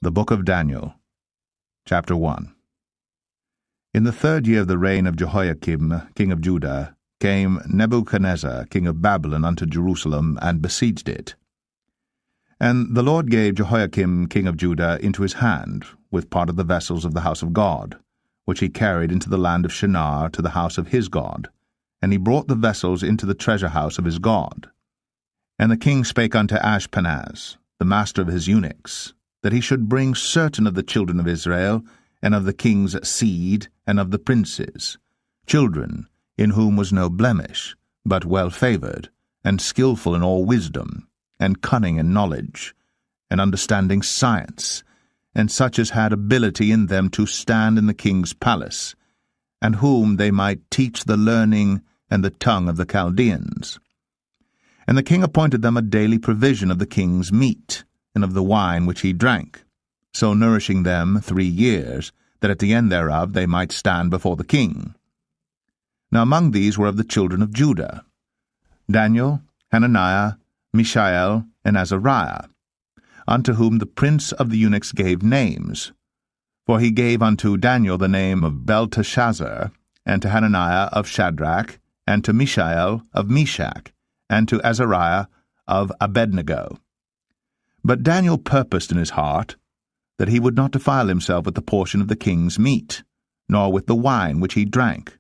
The Book of Daniel, Chapter 1. In the 3rd year of the reign of Jehoiakim, king of Judah, came Nebuchadnezzar, king of Babylon, unto Jerusalem, and besieged it. And the Lord gave Jehoiakim, king of Judah, into his hand, with part of the vessels of the house of God, which he carried into the land of Shinar to the house of his God. And he brought the vessels into the treasure house of his God. And the king spake unto Ashpenaz, the master of his eunuchs, that he should bring certain of the children of Israel, and of the king's seed, and of the princes, children in whom was no blemish, but well-favoured, and skillful in all wisdom, and cunning in knowledge, and understanding science, and such as had ability in them to stand in the king's palace, and whom they might teach the learning and the tongue of the Chaldeans. And the king appointed them a daily provision of the king's meat, and of the wine which he drank, so nourishing them 3 years, that at the end thereof they might stand before the king. Now among these were of the children of Judah, Daniel, Hananiah, Mishael, and Azariah, unto whom the prince of the eunuchs gave names. For he gave unto Daniel the name of Belteshazzar, and to Hananiah of Shadrach, and to Mishael of Meshach, and to Azariah of Abednego. But Daniel purposed in his heart that he would not defile himself with the portion of the king's meat, nor with the wine which he drank.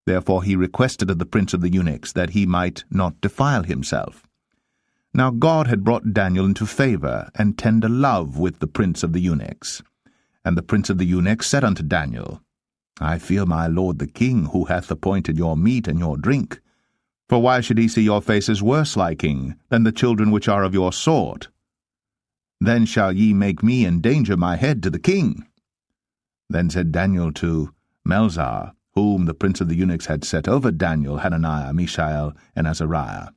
Therefore he requested of the prince of the eunuchs that he might not defile himself. Now God had brought Daniel into favour and tender love with the prince of the eunuchs. And the prince of the eunuchs said unto Daniel, I fear my lord the king, who hath appointed your meat and your drink. For why should he see your faces worse liking than the children which are of your sort? Then shall ye make me endanger my head to the king. Then said Daniel to Melzar, whom the prince of the eunuchs had set over Daniel, Hananiah, Mishael, and Azariah,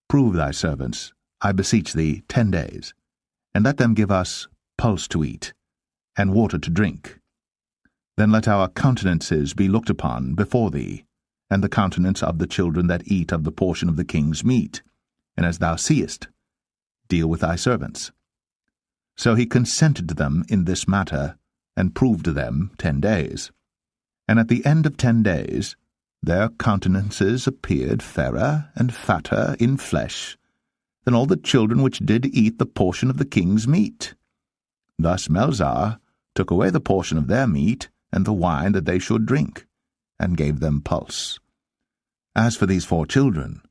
Prove thy servants, I beseech thee, 10 days, and let them give us pulse to eat, and water to drink. Then let our countenances be looked upon before thee, and the countenance of the children that eat of the portion of the king's meat, and as thou seest, deal with thy servants. So he consented to them in this matter, and proved to them 10 days. And at the end of 10 days, their countenances appeared fairer and fatter in flesh than all the children which did eat the portion of the king's meat. Thus Melzar took away the portion of their meat and the wine that they should drink, and gave them pulse. As for these 4 children,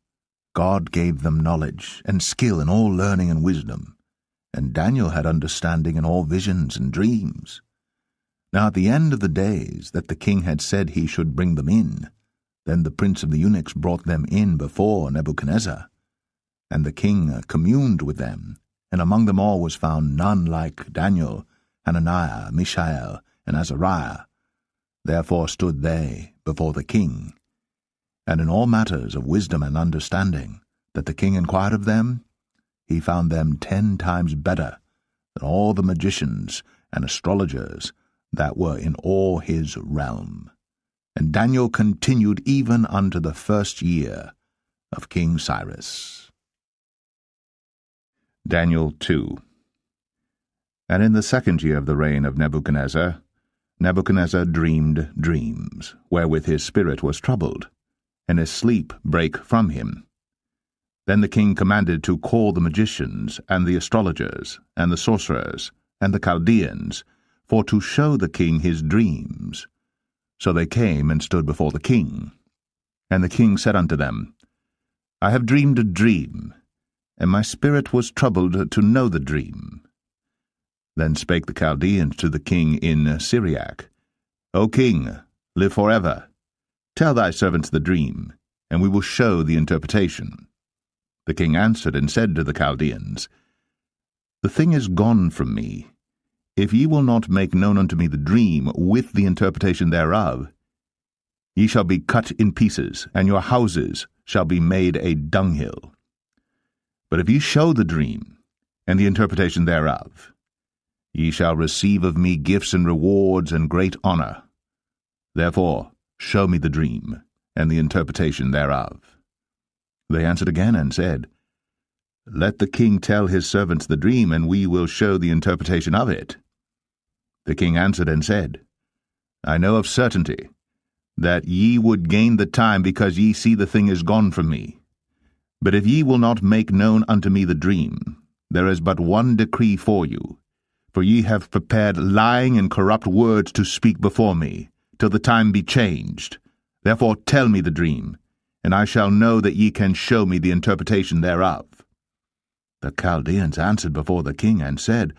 God gave them knowledge and skill in all learning and wisdom, and Daniel had understanding in all visions and dreams. Now at the end of the days that the king had said he should bring them in, then the prince of the eunuchs brought them in before Nebuchadnezzar. And the king communed with them, and among them all was found none like Daniel, Hananiah, Mishael, and Azariah. Therefore stood they before the king. And in all matters of wisdom and understanding that the king inquired of them, he found them 10 times better than all the magicians and astrologers that were in all his realm. And Daniel continued even unto the 1st year of King Cyrus. Daniel 2. And in the 2nd year of the reign of Nebuchadnezzar, Nebuchadnezzar dreamed dreams, wherewith his spirit was troubled, and his sleep brake from him. Then the king commanded to call the magicians, and the astrologers, and the sorcerers, and the Chaldeans, for to show the king his dreams. So they came and stood before the king. And the king said unto them, I have dreamed a dream, and my spirit was troubled to know the dream. Then spake the Chaldeans to the king in Syriac, O king, live forever. Tell thy servants the dream, and we will show the interpretation. The king answered and said to the Chaldeans, The thing is gone from me. If ye will not make known unto me the dream with the interpretation thereof, ye shall be cut in pieces, and your houses shall be made a dunghill. But if ye show the dream, and the interpretation thereof, ye shall receive of me gifts and rewards and great honour. Therefore show me the dream, and the interpretation thereof. They answered again and said, Let the king tell his servants the dream, and we will show the interpretation of it. The king answered and said, I know of certainty that ye would gain the time, because ye see the thing is gone from me. But if ye will not make known unto me the dream, there is but one decree for you, for ye have prepared lying and corrupt words to speak before me, till the time be changed. Therefore tell me the dream, and I shall know that ye can show me the interpretation thereof. The Chaldeans answered before the king, and said,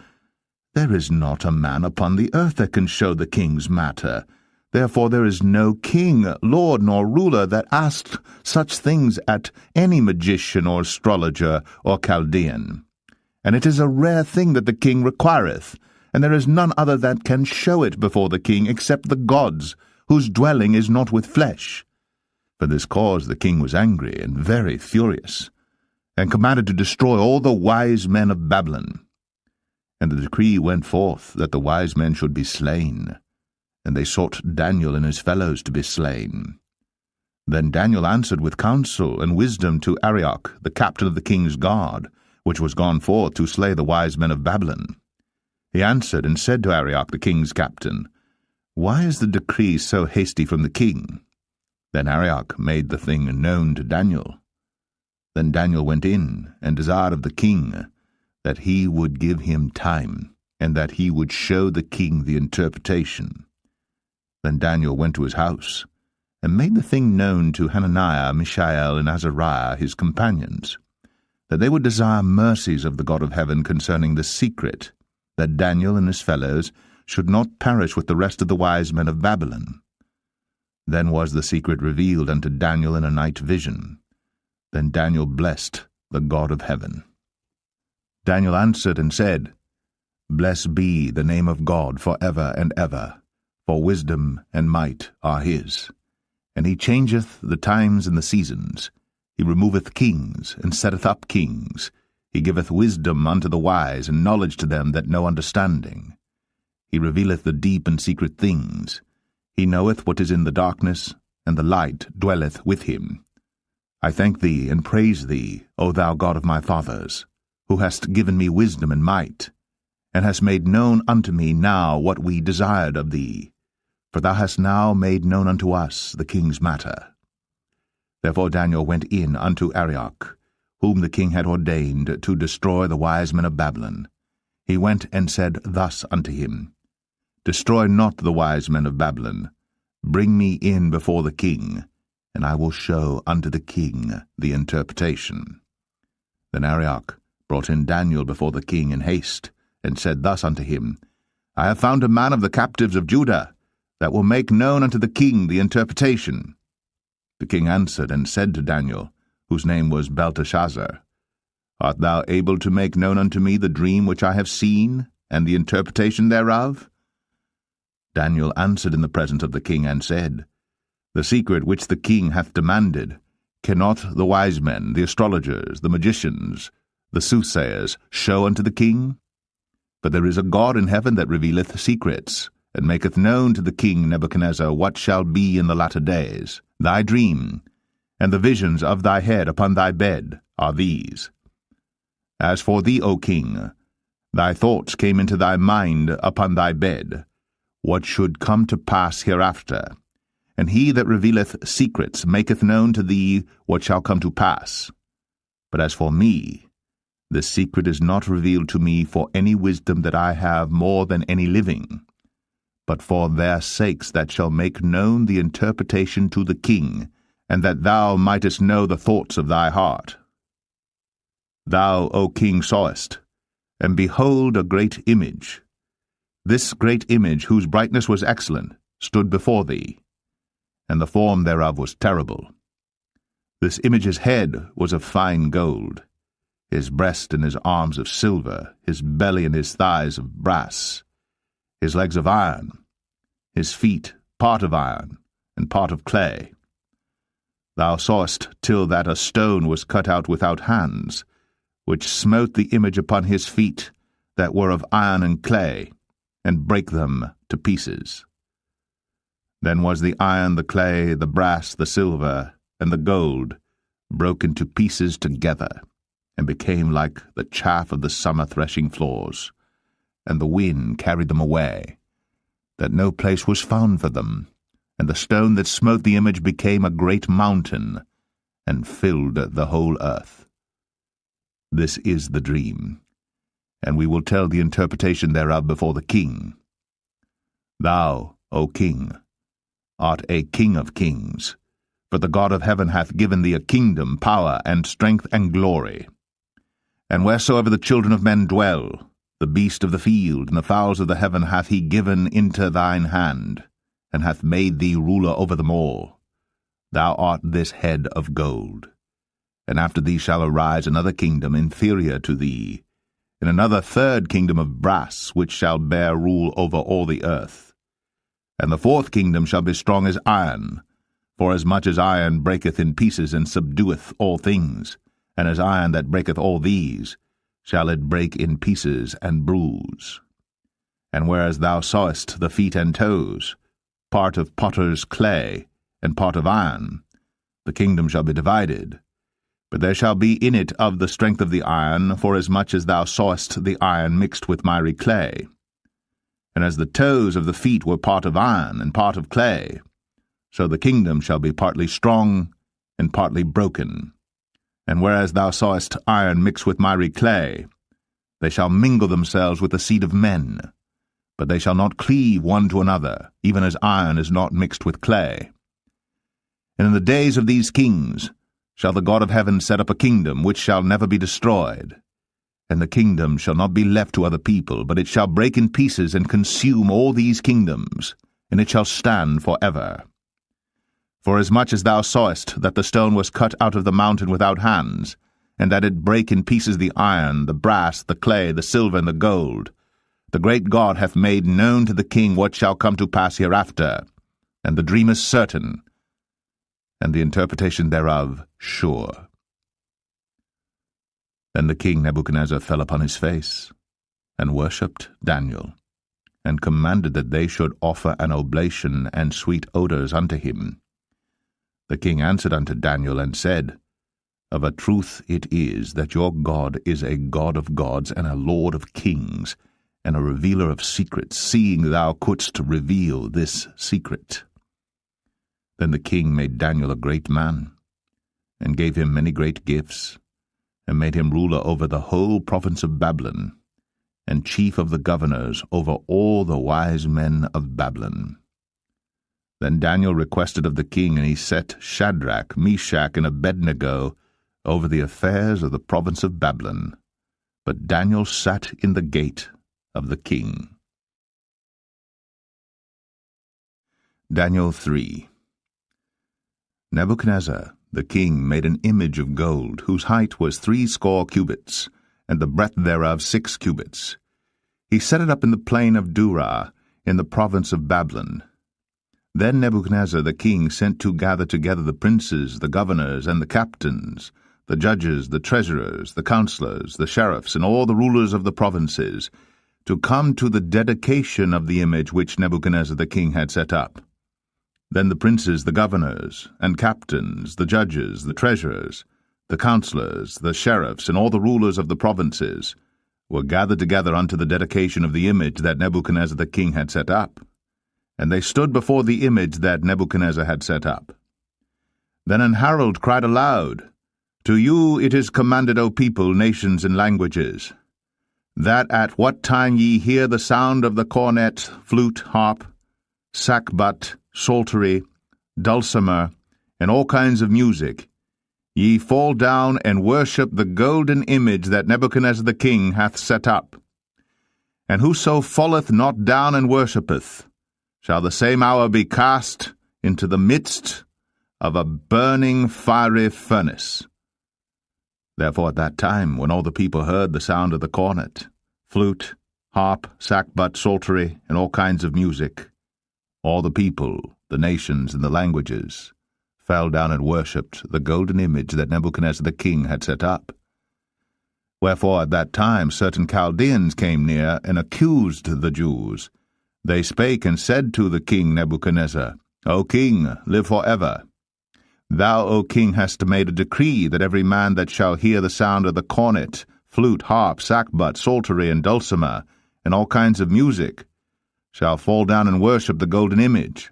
There is not a man upon the earth that can show the king's matter. Therefore there is no king, lord, nor ruler that asked such things at any magician or astrologer or Chaldean. And it is a rare thing that the king requireth, and there is none other that can show it before the king except the gods, whose dwelling is not with flesh. For this cause the king was angry and very furious, and commanded to destroy all the wise men of Babylon. And the decree went forth that the wise men should be slain, and they sought Daniel and his fellows to be slain. Then Daniel answered with counsel and wisdom to Arioch, the captain of the king's guard, which was gone forth to slay the wise men of Babylon. He answered and said to Arioch, the king's captain, Why is the decree so hasty from the king? Then Arioch made the thing known to Daniel. Then Daniel went in and desired of the king that he would give him time, and that he would show the king the interpretation. Then Daniel went to his house, and made the thing known to Hananiah, Mishael, and Azariah, his companions, that they would desire mercies of the God of heaven concerning the secret, that Daniel and his fellows should not perish with the rest of the wise men of Babylon. Then was the secret revealed unto Daniel in a night vision. Then Daniel blessed the God of heaven. Daniel answered and said, Blessed be the name of God for ever and ever, for wisdom and might are his. And he changeth the times and the seasons. He removeth kings, and setteth up kings. He giveth wisdom unto the wise, and knowledge to them that know understanding. He revealeth the deep and secret things. He knoweth what is in the darkness, and the light dwelleth with him. I thank thee and praise thee, O thou God of my fathers, who hast given me wisdom and might, and hast made known unto me now what we desired of thee. For thou hast now made known unto us the king's matter. Therefore Daniel went in unto Arioch, whom the king had ordained to destroy the wise men of Babylon. He went and said thus unto him, Destroy not the wise men of Babylon. Bring me in before the king, and I will show unto the king the interpretation. Then Arioch brought in Daniel before the king in haste, and said thus unto him, I have found a man of the captives of Judah, that will make known unto the king the interpretation. The king answered and said to Daniel, whose name was Belteshazzar, Art thou able to make known unto me the dream which I have seen, and the interpretation thereof? Daniel answered in the presence of the king, and said, The secret which the king hath demanded, cannot the wise men, the astrologers, the magicians, the soothsayers, show unto the king? But there is a God in heaven that revealeth secrets, and maketh known to the king Nebuchadnezzar what shall be in the latter days. Thy dream, and the visions of thy head upon thy bed, are these. As for thee, O king, thy thoughts came into thy mind upon thy bed, what should come to pass hereafter. And he that revealeth secrets maketh known to thee what shall come to pass. But as for me, this secret is not revealed to me for any wisdom that I have more than any living, but for their sakes that shall make known the interpretation to the king, and that thou mightest know the thoughts of thy heart. Thou, O king, sawest, and behold a great image. This great image, whose brightness was excellent, stood before thee, and the form thereof was terrible. This image's head was of fine gold, his breast and his arms of silver, his belly and his thighs of brass, his legs of iron, his feet part of iron, and part of clay. Thou sawest till that a stone was cut out without hands, which smote the image upon his feet that were of iron and clay, and brake them to pieces. Then was the iron, the clay, the brass, the silver, and the gold broken to pieces together, and became like the chaff of the summer threshing floors, and the wind carried them away, that no place was found for them, and the stone that smote the image became a great mountain, and filled the whole earth. This is the dream, and we will tell the interpretation thereof before the king. Thou, O king, art a king of kings, for the God of heaven hath given thee a kingdom, power, and strength, and glory. And wheresoever the children of men dwell, the beast of the field and the fowls of the heaven hath he given into thine hand, and hath made thee ruler over them all. Thou art this head of gold. And after thee shall arise another kingdom inferior to thee, and another third kingdom of brass, which shall bear rule over all the earth. And the fourth kingdom shall be strong as iron, forasmuch as iron breaketh in pieces and subdueth all things, and as iron that breaketh all these, shall it break in pieces and bruise. And whereas thou sawest the feet and toes, part of potter's clay, and part of iron, the kingdom shall be divided. But there shall be in it of the strength of the iron, forasmuch as thou sawest the iron mixed with miry clay. And as the toes of the feet were part of iron and part of clay, so the kingdom shall be partly strong and partly broken. And whereas thou sawest iron mixed with miry clay, they shall mingle themselves with the seed of men, but they shall not cleave one to another, even as iron is not mixed with clay. And in the days of these kings shall the God of heaven set up a kingdom which shall never be destroyed. And the kingdom shall not be left to other people, but it shall break in pieces and consume all these kingdoms, and it shall stand forever. Forasmuch as thou sawest that the stone was cut out of the mountain without hands, and that it brake in pieces the iron, the brass, the clay, the silver, and the gold, the great God hath made known to the king what shall come to pass hereafter, and the dream is certain, and the interpretation thereof sure. Then the king Nebuchadnezzar fell upon his face, and worshipped Daniel, and commanded that they should offer an oblation and sweet odours unto him. The king answered unto Daniel, and said, Of a truth it is that your God is a God of gods, and a Lord of kings, and a revealer of secrets, seeing thou couldst reveal this secret. Then the king made Daniel a great man, and gave him many great gifts, and made him ruler over the whole province of Babylon, and chief of the governors over all the wise men of Babylon. Then Daniel requested of the king, and he set Shadrach, Meshach, and Abednego over the affairs of the province of Babylon. But Daniel sat in the gate of the king. Daniel 3. Nebuchadnezzar the king made an image of gold, whose height was 60 cubits, and the breadth thereof 6 cubits. He set it up in the plain of Dura, in the province of Babylon. Then Nebuchadnezzar the king sent to gather together the princes, the governors, and the captains, the judges, the treasurers, the counselors, the sheriffs, and all the rulers of the provinces, to come to the dedication of the image which Nebuchadnezzar the king had set up. Then the princes, the governors, and captains, the judges, the treasurers, the counselors, the sheriffs, and all the rulers of the provinces were gathered together unto the dedication of the image that Nebuchadnezzar the king had set up. And they stood before the image that Nebuchadnezzar had set up. Then an herald cried aloud, To you it is commanded, O people, nations, and languages, that at what time ye hear the sound of the cornet, flute, harp, sackbut, psaltery, dulcimer, and all kinds of music, ye fall down and worship the golden image that Nebuchadnezzar the king hath set up. And whoso falleth not down and worshippeth, shall the same hour be cast into the midst of a burning fiery furnace. Therefore at that time, when all the people heard the sound of the cornet, flute, harp, sackbut, psaltery, and all kinds of music, all the people, the nations, and the languages fell down and worshipped the golden image that Nebuchadnezzar the king had set up. Wherefore at that time certain Chaldeans came near and accused the Jews. They spake and said to the king Nebuchadnezzar, O king, live forever. Thou, O king, hast made a decree that every man that shall hear the sound of the cornet, flute, harp, sackbut, psaltery, and dulcimer, and all kinds of music, shall fall down and worship the golden image.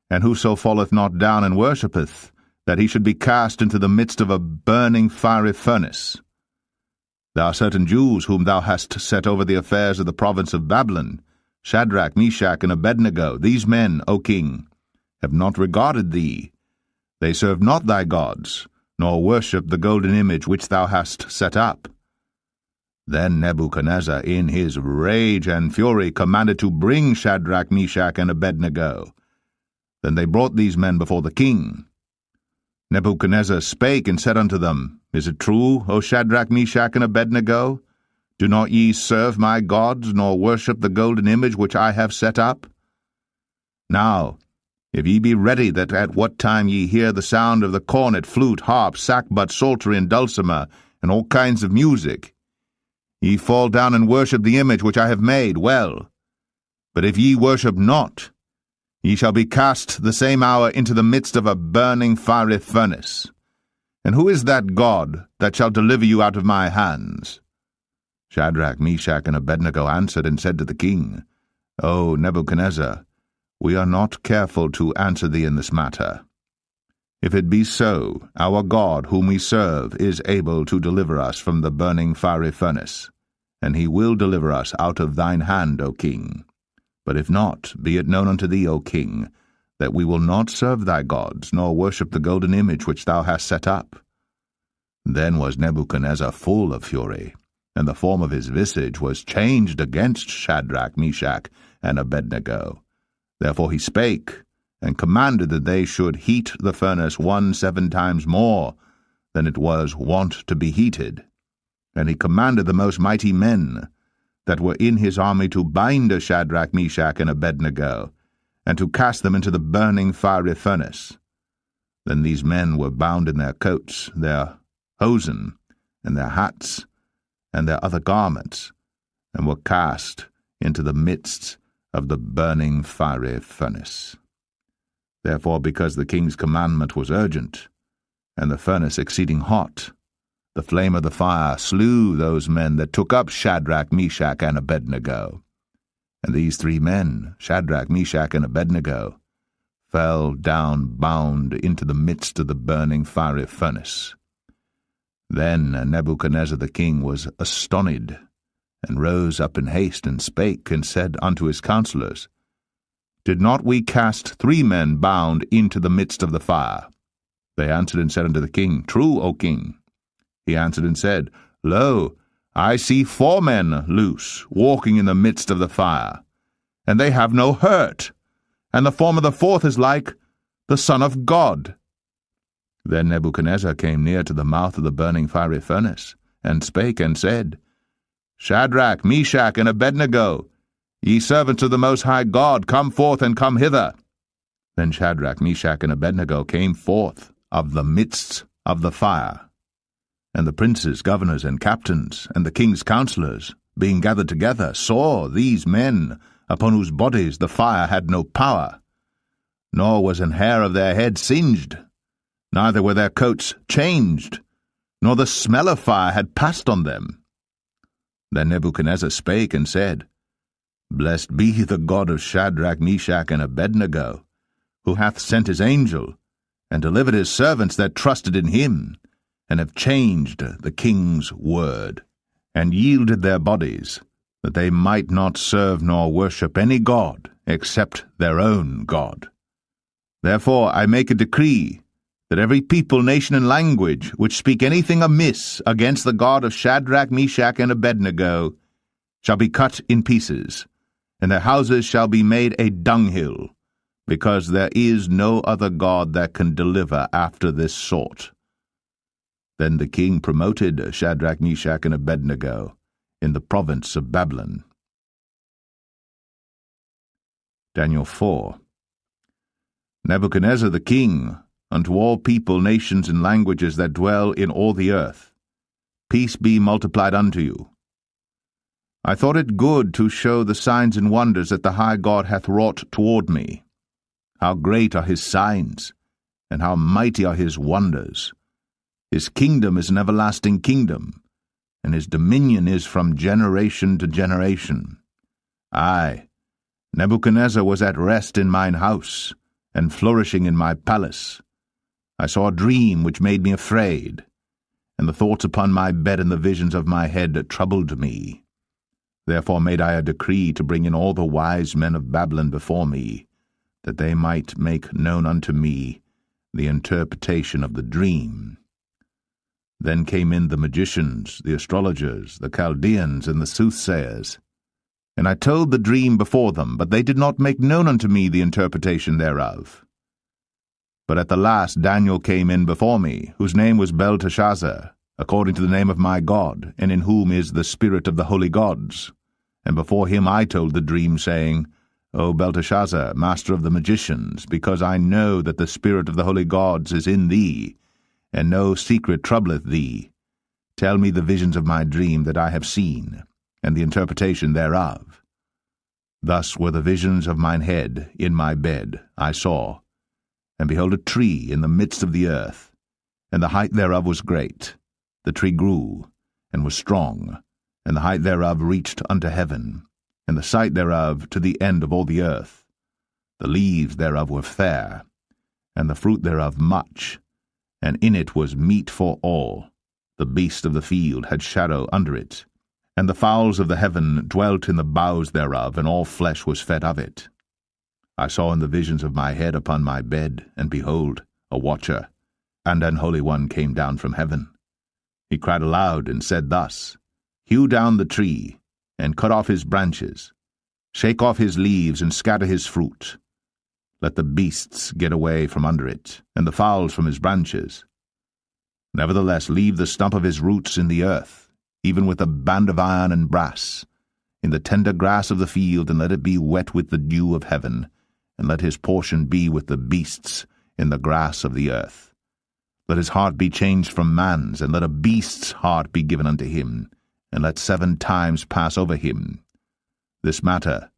And whoso falleth not down and worshippeth, that he should be cast into the midst of a burning fiery furnace. There are certain Jews whom thou hast set over the affairs of the province of Babylon, Shadrach, Meshach, and Abednego. These men, O king, have not regarded thee. They serve not thy gods, nor worship the golden image which thou hast set up. Then Nebuchadnezzar, in his rage and fury, commanded to bring Shadrach, Meshach, and Abednego. Then they brought these men before the king. Nebuchadnezzar spake and said unto them, Is it true, O Shadrach, Meshach, and Abednego? Do not ye serve my gods, nor worship the golden image which I have set up? Now, if ye be ready that at what time ye hear the sound of the cornet, flute, harp, sackbut, psaltery, and dulcimer, and all kinds of music, ye fall down and worship the image which I have made, well. But if ye worship not, ye shall be cast the same hour into the midst of a burning fiery furnace. And who is that God that shall deliver you out of my hands? Shadrach, Meshach, and Abednego answered and said to the king, O Nebuchadnezzar, we are not careful to answer thee in this matter. If it be so, our God whom we serve is able to deliver us from the burning fiery furnace, and he will deliver us out of thine hand, O king. But if not, be it known unto thee, O king, that we will not serve thy gods, nor worship the golden image which thou hast set up. Then was Nebuchadnezzar full of fury, and the form of his visage was changed against Shadrach, Meshach, and Abednego. Therefore he spake, and commanded that they should heat the furnace 7 times more than it was wont to be heated. And he commanded the most mighty men that were in his army to bind Shadrach, Meshach, and Abednego, and to cast them into the burning fiery furnace. Then these men were bound in their coats, their hosen, and their hats, and their other garments, and were cast into the midst of the burning fiery furnace. Therefore, because the king's commandment was urgent, and the furnace exceeding hot, the flame of the fire slew those men that took up Shadrach, Meshach, and Abednego. And these 3 men, Shadrach, Meshach, and Abednego, fell down bound into the midst of the burning fiery furnace. Then Nebuchadnezzar the king was astonished, and rose up in haste, and spake, and said unto his counselors, Did not we cast 3 men bound into the midst of the fire? They answered and said unto the king, True, O king. He answered and said, Lo, I see 4 men loose, walking in the midst of the fire, and they have no hurt, and the form of the 4th is like the Son of God. Then Nebuchadnezzar came near to the mouth of the burning fiery furnace, and spake and said, Shadrach, Meshach, and Abednego, ye servants of the Most High God, come forth and come hither. Then Shadrach, Meshach, and Abednego came forth of the midst of the fire. And the princes, governors, and captains, and the king's counselors, being gathered together, saw these men, upon whose bodies the fire had no power, nor was an hair of their head singed, neither were their coats changed, nor the smell of fire had passed on them. Then Nebuchadnezzar spake and said, Blessed be the God of Shadrach, Meshach, and Abednego, who hath sent his angel, and delivered his servants that trusted in him, and have changed the king's word, and yielded their bodies, that they might not serve nor worship any god except their own God. Therefore I make a decree, that every people, nation, and language which speak anything amiss against the God of Shadrach, Meshach, and Abednego shall be cut in pieces, and their houses shall be made a dunghill, because there is no other God that can deliver after this sort. Then the king promoted Shadrach, Meshach, and Abednego in the province of Babylon. Daniel 4. Nebuchadnezzar the king, unto all people, nations, and languages that dwell in all the earth, peace be multiplied unto you. I thought it good to show the signs and wonders that the high God hath wrought toward me. How great are his signs, and how mighty are his wonders. His kingdom is an everlasting kingdom, and his dominion is from generation to generation. I, Nebuchadnezzar, was at rest in mine house, and flourishing in my palace. I saw a dream which made me afraid, and the thoughts upon my bed and the visions of my head troubled me. Therefore made I a decree to bring in all the wise men of Babylon before me, that they might make known unto me the interpretation of the dream. Then came in the magicians, the astrologers, the Chaldeans, and the soothsayers. And I told the dream before them, but they did not make known unto me the interpretation thereof. But at the last Daniel came in before me, whose name was Belteshazzar, according to the name of my God, and in whom is the spirit of the holy gods. And before him I told the dream, saying, O Belteshazzar, master of the magicians, because I know that the spirit of the holy gods is in thee, and no secret troubleth thee, tell me the visions of my dream that I have seen, and the interpretation thereof. Thus were the visions of mine head in my bed, I saw, and behold a tree in the midst of the earth, and the height thereof was great. The tree grew, and was strong, and the height thereof reached unto heaven, and the sight thereof to the end of all the earth. The leaves thereof were fair, and the fruit thereof much, and in it was meat for all. The beasts of the field had shadow under it, and the fowls of the heaven dwelt in the boughs thereof, and all flesh was fed of it. I saw in the visions of my head upon my bed, and behold, a watcher, and an holy one came down from heaven. He cried aloud, and said thus, Hew down the tree, and cut off his branches, shake off his leaves, and scatter his fruit. Let the beasts get away from under it, and the fowls from his branches. Nevertheless leave the stump of his roots in the earth, even with a band of iron and brass, in the tender grass of the field, and let it be wet with the dew of heaven, and let his portion be with the beasts in the grass of the earth. Let his heart be changed from man's, and let a beast's heart be given unto him, and let 7 times pass over him. This matter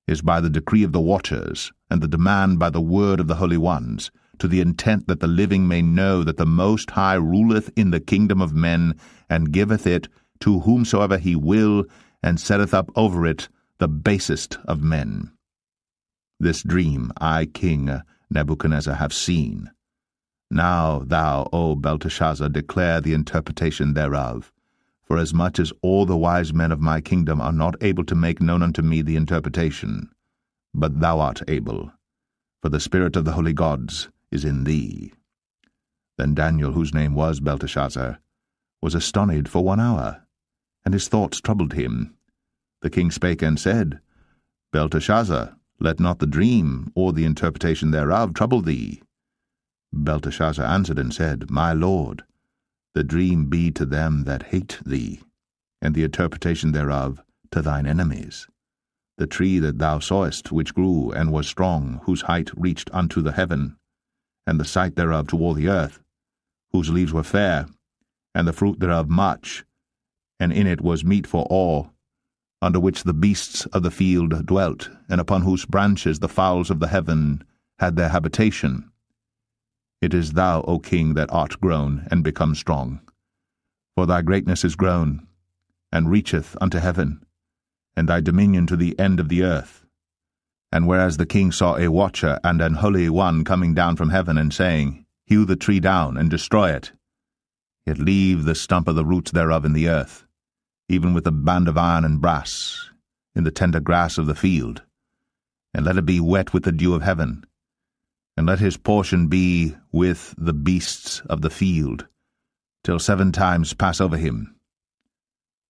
is by the decree of the watchers, and the demand by the word of the holy ones, to the intent that the living may know that the Most High ruleth in the kingdom of men, and giveth it to whomsoever he will, and setteth up over it the basest of men. This dream I, King Nebuchadnezzar, have seen. Now thou, O Belteshazzar, declare the interpretation thereof, forasmuch as all the wise men of my kingdom are not able to make known unto me the interpretation. But thou art able, for the spirit of the holy gods is in thee. Then Daniel, whose name was Belteshazzar, was astonied for 1 hour, and his thoughts troubled him. The king spake and said, Belteshazzar, let not the dream or the interpretation thereof trouble thee. Belteshazzar answered and said, My lord, the dream be to them that hate thee, and the interpretation thereof to thine enemies. The tree that thou sawest, which grew and was strong, whose height reached unto the heaven, and the sight thereof to all the earth, whose leaves were fair, and the fruit thereof much, and in it was meat for all, under which the beasts of the field dwelt, and upon whose branches the fowls of the heaven had their habitation. It is thou, O king, that art grown and become strong. For thy greatness is grown, and reacheth unto heaven, and thy dominion to the end of the earth. And whereas the king saw a watcher and an holy one coming down from heaven, and saying, Hew the tree down, and destroy it, yet leave the stump of the roots thereof in the earth, even with a band of iron and brass, in the tender grass of the field, and let it be wet with the dew of heaven, and let his portion be with the beasts of the field, till 7 times pass over him.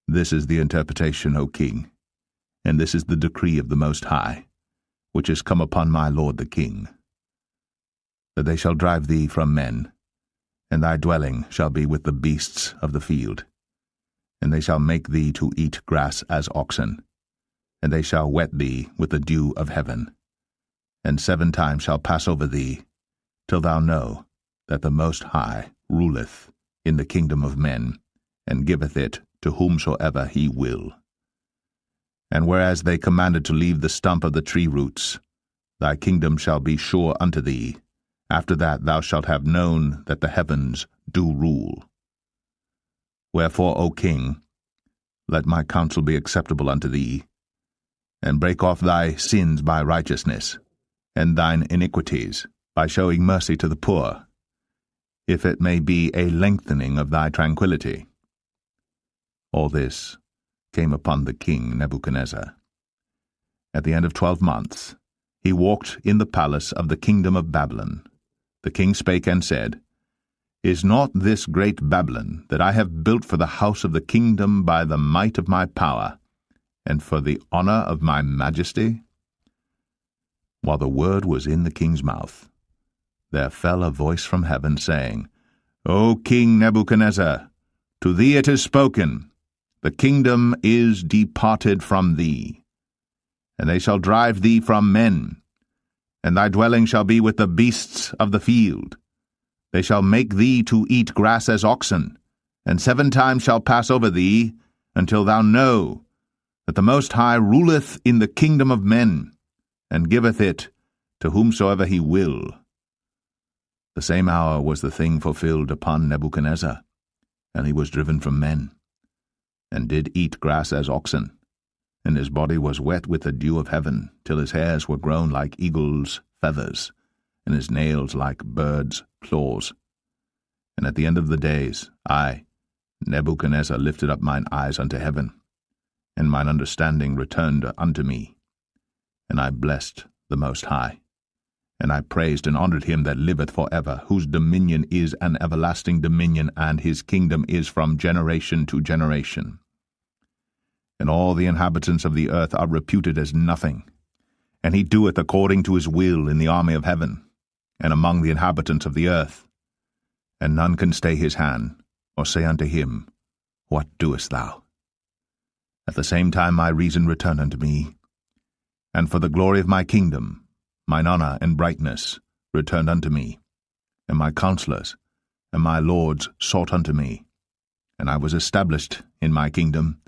This is the interpretation, O king, and this is the decree of the Most High, which is come upon my lord the king, that they shall drive thee from men, and thy dwelling shall be with the beasts of the field, and they shall make thee to eat grass as oxen, and they shall wet thee with the dew of heaven, and 7 times shall pass over thee, till thou know that the Most High ruleth in the kingdom of men, and giveth it to whomsoever he will. And whereas they commanded to leave the stump of the tree roots, thy kingdom shall be sure unto thee, After that thou shalt have known that the heavens do rule. Wherefore, O king, let my counsel be acceptable unto thee, and break off thy sins by righteousness, and thine iniquities by showing mercy to the poor, if it may be a lengthening of thy tranquillity. All this came upon the king Nebuchadnezzar. At the end of 12 months, he walked in the palace of the kingdom of Babylon. The king spake and said, Is not this great Babylon, that I have built for the house of the kingdom by the might of my power, and for the honor of my majesty? While the word was in the king's mouth, there fell a voice from heaven, saying, O King Nebuchadnezzar, to thee it is spoken, the kingdom is departed from thee, and they shall drive thee from men, and thy dwelling shall be with the beasts of the field. They shall make thee to eat grass as oxen, and 7 times shall pass over thee, until thou know that the Most High ruleth in the kingdom of men, and giveth it to whomsoever he will. The same hour was the thing fulfilled upon Nebuchadnezzar, and he was driven from men, and did eat grass as oxen, and his body was wet with the dew of heaven, till his hairs were grown like eagles' feathers, and his nails like birds' claws. And at the end of the days, I, Nebuchadnezzar, lifted up mine eyes unto heaven, and mine understanding returned unto me. And I blessed the Most High, and I praised and honored him that liveth for ever, whose dominion is an everlasting dominion, and his kingdom is from generation to generation. And all the inhabitants of the earth are reputed as nothing, and he doeth according to his will in the army of heaven, and among the inhabitants of the earth. And none can stay his hand, or say unto him, What doest thou? At the same time my reason returned unto me, and for the glory of my kingdom, mine honor and brightness returned unto me, and my counselors and my lords sought unto me, and I was established in my kingdom,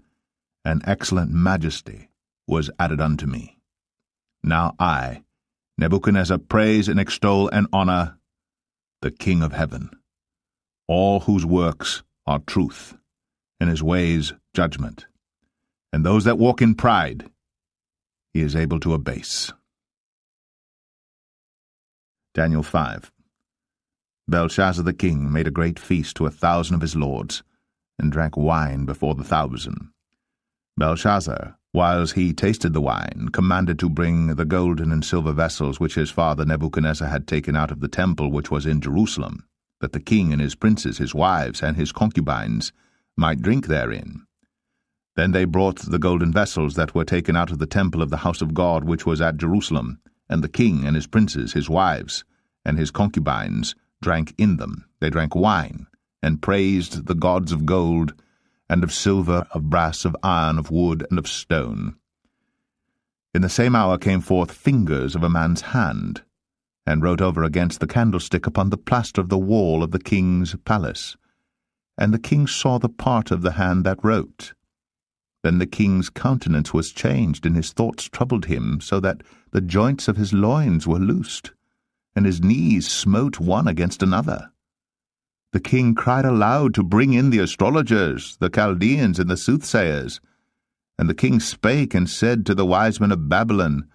and excellent majesty was added unto me. Now I, Nebuchadnezzar, praise and extol and honor the King of heaven, all whose works are truth, and his ways judgment, and those that walk in pride he is able to abase. Daniel 5. Belshazzar the king made a great feast to 1,000 of his lords, and drank wine before the 1,000. Belshazzar, whiles he tasted the wine, commanded to bring the golden and silver vessels which his father Nebuchadnezzar had taken out of the temple which was in Jerusalem, that the king and his princes, his wives, and his concubines might drink therein. Then they brought the golden vessels that were taken out of the temple of the house of God which was at Jerusalem, and the king and his princes, his wives, and his concubines drank in them. They drank wine, and praised the gods of gold, and of silver, of brass, of iron, of wood, and of stone. In the same hour came forth fingers of a man's hand, and wrote over against the candlestick upon the plaster of the wall of the king's palace. And the king saw the part of the hand that wrote. Then the king's countenance was changed, and his thoughts troubled him, so that the joints of his loins were loosed, and his knees smote one against another. The king cried aloud to bring in the astrologers, the Chaldeans, and the soothsayers. And the king spake and said to the wise men of Babylon,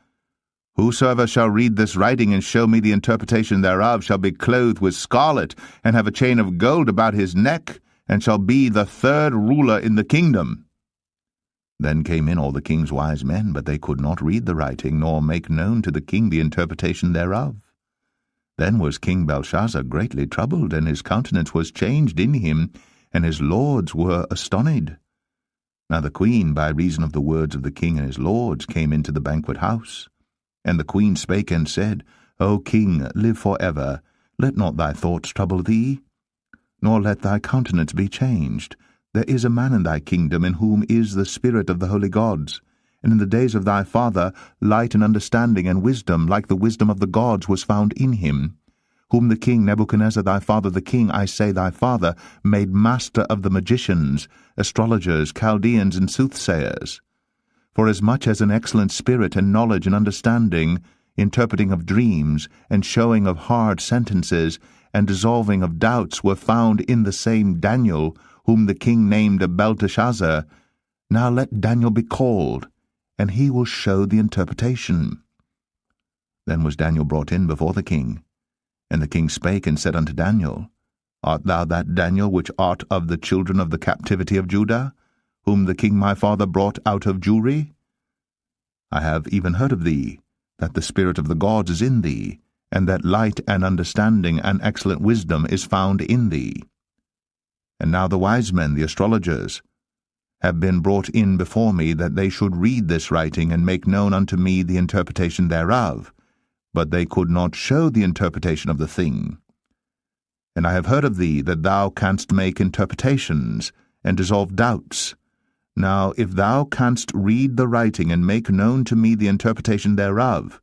Whosoever shall read this writing and show me the interpretation thereof shall be clothed with scarlet, and have a chain of gold about his neck, and shall be the 3rd ruler in the kingdom. Then came in all the king's wise men, but they could not read the writing, nor make known to the king the interpretation thereof. Then was King Belshazzar greatly troubled, and his countenance was changed in him, and his lords were astonished. Now the queen, by reason of the words of the king and his lords, came into the banquet house. And the queen spake and said, O king, live for ever. Let not thy thoughts trouble thee, nor let thy countenance be changed. There is a man in thy kingdom in whom is the spirit of the holy gods. And in the days of thy father light and understanding and wisdom, like the wisdom of the gods, was found in him, whom the king Nebuchadnezzar thy father, the king, I say thy father, made master of the magicians, astrologers, Chaldeans, and soothsayers. For as much as an excellent spirit and knowledge and understanding interpreting of dreams, and showing of hard sentences, and dissolving of doubts were found in the same Daniel, whom the king named Belteshazzar. Now let Daniel be called, and he will show the interpretation. Then was Daniel brought in before the king. And the king spake and said unto Daniel, Art thou that Daniel which art of the children of the captivity of Judah, whom the king my father brought out of Jewry? I have even heard of thee, that the spirit of the gods is in thee, and that light and understanding and excellent wisdom is found in thee. And now the wise men, the astrologers, have been brought in before me, that they should read this writing, and make known unto me the interpretation thereof. But they could not show the interpretation of the thing. And I have heard of thee, that thou canst make interpretations, and dissolve doubts. Now if thou canst read the writing, and make known to me the interpretation thereof,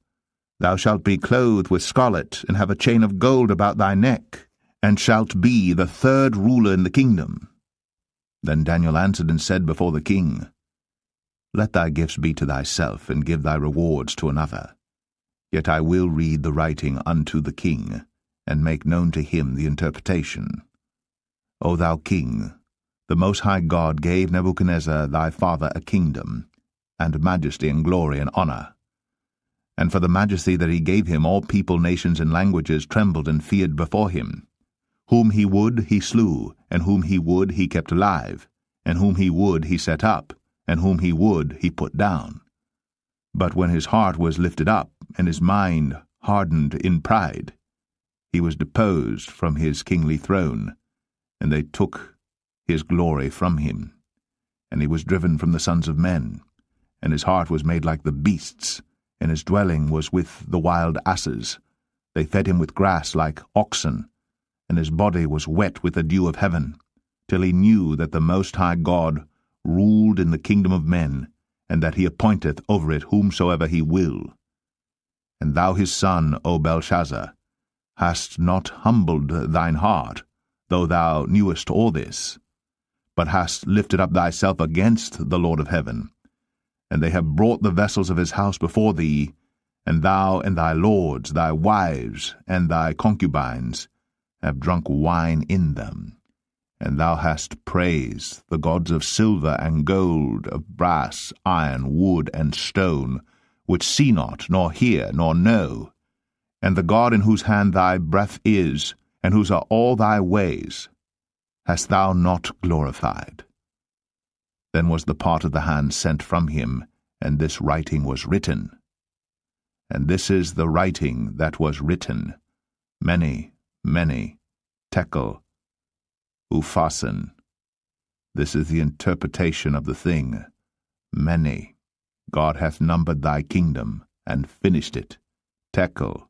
thou shalt be clothed with scarlet, and have a chain of gold about thy neck, and shalt be the third ruler in the kingdom. Then Daniel answered and said before the king, Let thy gifts be to thyself, and give thy rewards to another. Yet I will read the writing unto the king, and make known to him the interpretation. O thou king, the Most High God gave Nebuchadnezzar thy father a kingdom, and majesty and glory and honor. And for the majesty that he gave him, all people, nations, and languages trembled and feared before him. Whom he would he slew, and whom he would he kept alive, and whom he would he set up, and whom he would he put down. But when his heart was lifted up, and his mind hardened in pride, he was deposed from his kingly throne, and they took his glory from him. And he was driven from the sons of men, and his heart was made like the beasts, and his dwelling was with the wild asses. They fed him with grass like oxen, and his body was wet with the dew of heaven, till he knew that the Most High God ruled in the kingdom of men, and that he appointeth over it whomsoever he will. And thou his son, O Belshazzar, hast not humbled thine heart, though thou knewest all this, but hast lifted up thyself against the Lord of heaven. And they have brought the vessels of his house before thee, and thou and thy lords, thy wives, and thy concubines, have drunk wine in them. And thou hast praised the gods of silver and gold, of brass, iron, wood, and stone, which see not, nor hear, nor know, and the God in whose hand thy breath is, and whose are all thy ways, hast thou not glorified. Then was the part of the hand sent from him, and this writing was written. And this is the writing that was written, many, tekel, upharsin. This is the interpretation of the thing, many. God hath numbered thy kingdom, and finished it. Tekel,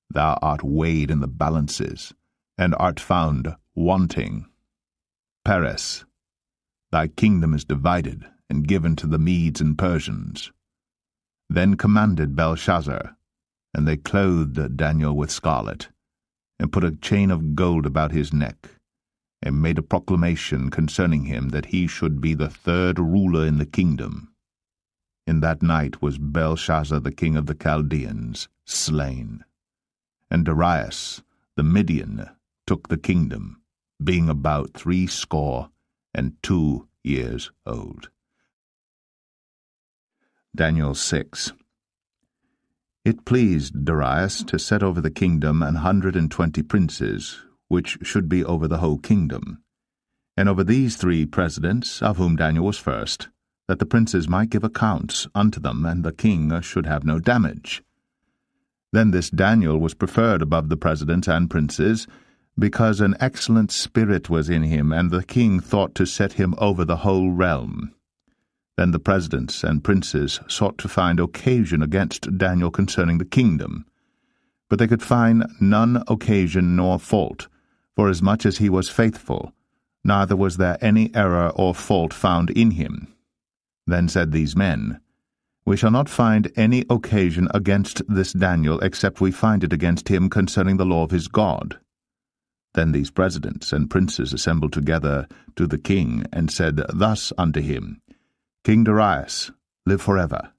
thou art weighed in the balances, and art found wanting. Peres, thy kingdom is divided, and given to the Medes and Persians. Then commanded Belshazzar, and they clothed Daniel with scarlet, and put a chain of gold about his neck, and made a proclamation concerning him that he should be the third ruler in the kingdom. In that night was Belshazzar the king of the Chaldeans slain. And Darius the Median took the kingdom, being about 62 years old. Daniel 6. It pleased Darius to set over the kingdom 120 princes, which should be over the whole kingdom. And over these 3 presidents, of whom Daniel was first, that the princes might give accounts unto them, and the king should have no damage. Then this Daniel was preferred above the presidents and princes, because an excellent spirit was in him, and the king thought to set him over the whole realm. Then the presidents and princes sought to find occasion against Daniel concerning the kingdom. But they could find none occasion nor fault, forasmuch as he was faithful, neither was there any error or fault found in him. Then said these men, We shall not find any occasion against this Daniel, except we find it against him concerning the law of his God. Then these presidents and princes assembled together to the king, and said thus unto him, King Darius, live forever.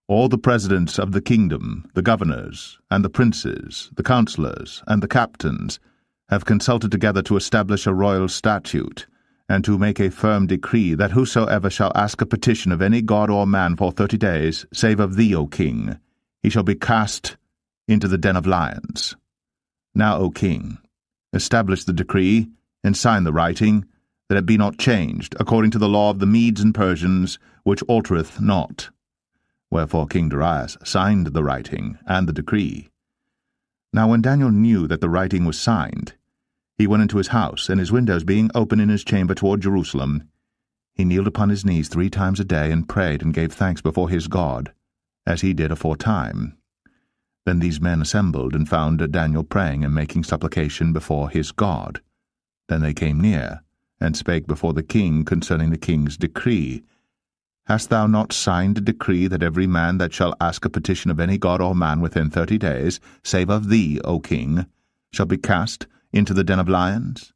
All the presidents of the kingdom, the governors, and the princes, the counselors, and the captains, have consulted together to establish a royal statute, and to make a firm decree that whosoever shall ask a petition of any god or man for 30 days, save of thee, O king, he shall be cast into the den of lions. Now, O king, establish the decree, and sign the writing, that it be not changed, according to the law of the Medes and Persians, which altereth not. Wherefore King Darius signed the writing and the decree. Now when Daniel knew that the writing was signed, he went into his house, and his windows being open in his chamber toward Jerusalem, he kneeled upon his knees 3 times a day, and prayed and gave thanks before his God, as he did aforetime. Then these men assembled, and found Daniel praying and making supplication before his God. Then they came near, and spake before the king concerning the king's decree. Hast thou not signed a decree that every man that shall ask a petition of any god or man within 30 days, save of thee, O king, shall be cast into the den of lions?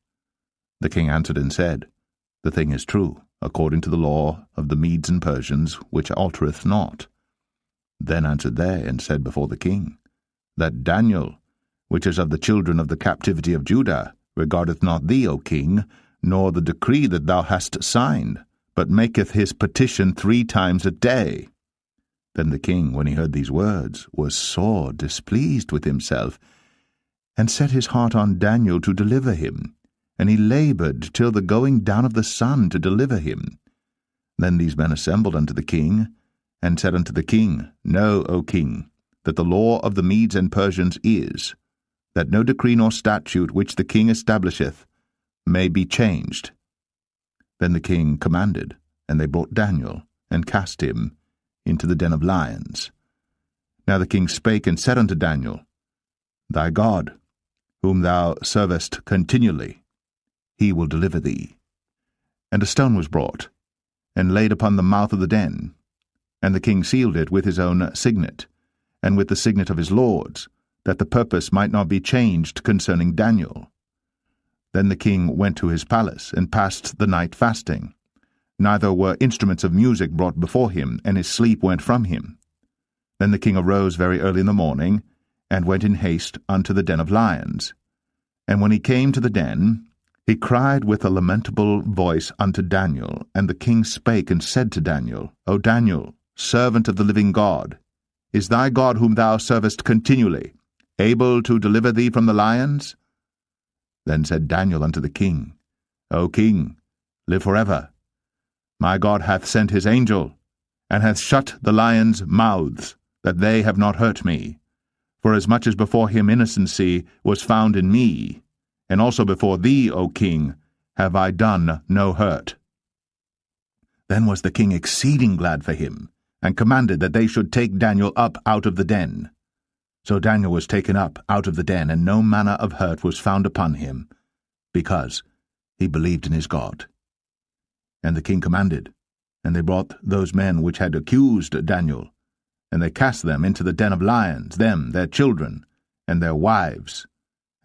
The king answered and said, The thing is true, according to the law of the Medes and Persians, which altereth not. Then answered they, and said before the king, That Daniel, which is of the children of the captivity of Judah, regardeth not thee, O king, nor the decree that thou hast signed, but maketh his petition 3 times a day. Then the king, when he heard these words, was sore displeased with himself, and set his heart on Daniel to deliver him, and he laboured till the going down of the sun to deliver him. Then these men assembled unto the king, and said unto the king, Know, O king, that the law of the Medes and Persians is, that no decree nor statute which the king establisheth may be changed. Then the king commanded, and they brought Daniel, and cast him into the den of lions. Now the king spake and said unto Daniel, Thy God, whom thou servest continually, he will deliver thee. And a stone was brought, and laid upon the mouth of the den, and the king sealed it with his own signet, and with the signet of his lords, that the purpose might not be changed concerning Daniel. Then the king went to his palace, and passed the night fasting. Neither were instruments of music brought before him, and his sleep went from him. Then the king arose very early in the morning, and went in haste unto the den of lions. And when he came to the den, he cried with a lamentable voice unto Daniel. And the king spake and said to Daniel, O Daniel, servant of the living God, is thy God whom thou servest continually able to deliver thee from the lions? Then said Daniel unto the king, O king, live forever. My God hath sent his angel, and hath shut the lions' mouths, that they have not hurt me. For as much as before him innocency was found in me, and also before thee, O king, have I done no hurt. Then was the king exceeding glad for him, and commanded that they should take Daniel up out of the den. So Daniel was taken up out of the den, and no manner of hurt was found upon him, because he believed in his God. And the king commanded, and they brought those men which had accused Daniel, and they cast them into the den of lions, them, their children, and their wives.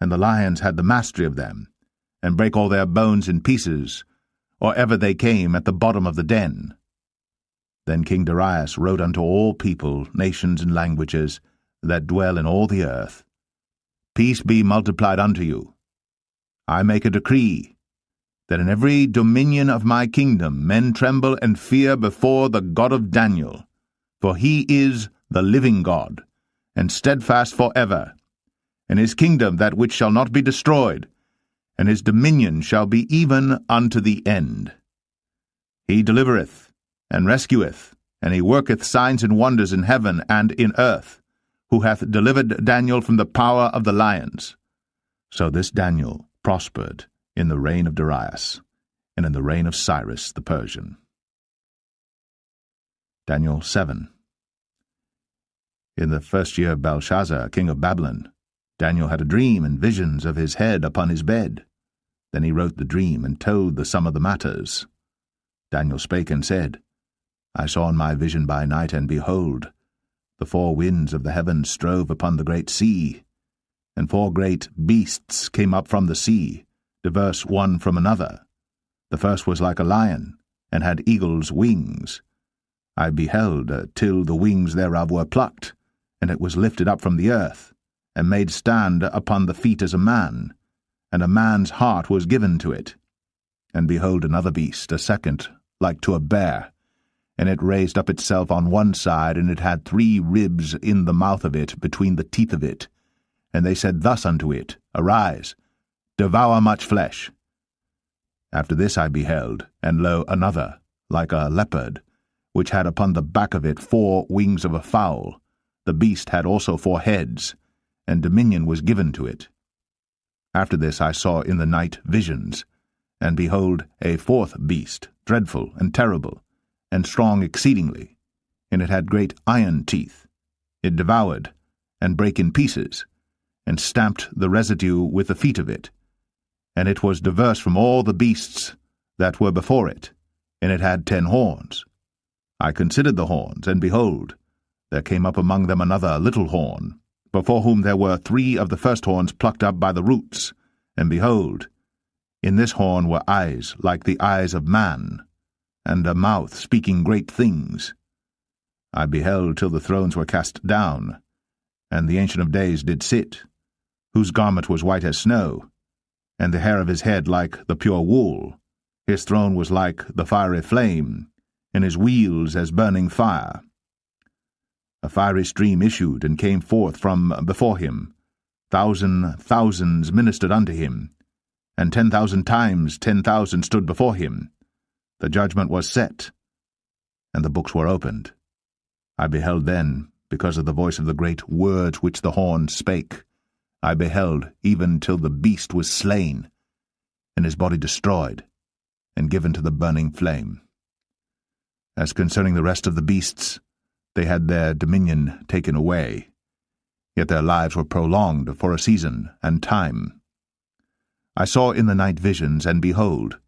And the lions had the mastery of them, and brake all their bones in pieces, or ever they came at the bottom of the den. Then King Darius wrote unto all people, nations, and languages, that dwell in all the earth, Peace be multiplied unto you. I make a decree, that in every dominion of my kingdom men tremble and fear before the God of Daniel, for he is the living God, and steadfast for ever, and his kingdom that which shall not be destroyed, and his dominion shall be even unto the end. He delivereth, and rescueth, and he worketh signs and wonders in heaven and in earth, who hath delivered Daniel from the power of the lions. So this Daniel prospered in the reign of Darius, and in the reign of Cyrus the Persian. Daniel 7. In the first year of Belshazzar, king of Babylon, Daniel had a dream and visions of his head upon his bed. Then he wrote the dream, and told the sum of the matters. Daniel spake and said, I saw in my vision by night, and behold, the 4 winds of the heavens strove upon the great sea, and 4 great beasts came up from the sea, diverse one from another. The first was like a lion, and had eagle's wings. I beheld till the wings thereof were plucked, and it was lifted up from the earth, and made stand upon the feet as a man, and a man's heart was given to it. And behold another beast, a second, like to a bear, and it raised up itself on one side, and it had 3 ribs in the mouth of it, between the teeth of it. And they said thus unto it, Arise, devour much flesh. After this I beheld, and lo, another, like a leopard, which had upon the back of it 4 wings of a fowl. The beast had also 4 heads, and dominion was given to it. After this I saw in the night visions, and behold a 4th beast, dreadful and terrible, and strong exceedingly, and it had great iron teeth. It devoured, and brake in pieces, and stamped the residue with the feet of it. And it was diverse from all the beasts that were before it, and it had 10 horns. I considered the horns, and behold, there came up among them another little horn, before whom there were 3 of the first horns plucked up by the roots. And behold, in this horn were eyes like the eyes of man, and a mouth speaking great things. I beheld till the thrones were cast down, and the Ancient of Days did sit, whose garment was white as snow, and the hair of his head like the pure wool. His throne was like the fiery flame, and his wheels as burning fire. A fiery stream issued and came forth from before him. Thousands ministered unto him, and 10,000 times 10,000 stood before him. The judgment was set, and the books were opened. I beheld then, because of the voice of the great words which the horn spake, I beheld even till the beast was slain, and his body destroyed, and given to the burning flame. As concerning the rest of the beasts, they had their dominion taken away, yet their lives were prolonged for a season and time. I saw in the night visions, and behold,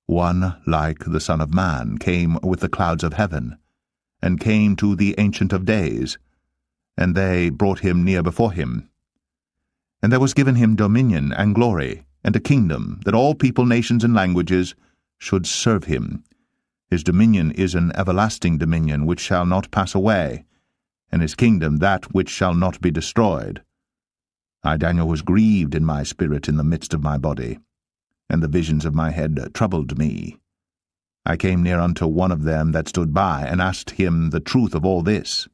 one like the Son of Man came with the clouds of heaven, and came to the Ancient of Days, and they brought him near before him. And there was given him dominion and glory, and a kingdom, that all people, nations, and languages should serve him. His dominion is an everlasting dominion which shall not pass away, and his kingdom that which shall not be destroyed. I, Daniel, was grieved in my spirit in the midst of my body, and the visions of my head troubled me. I came near unto one of them that stood by, and asked him the truth of all this.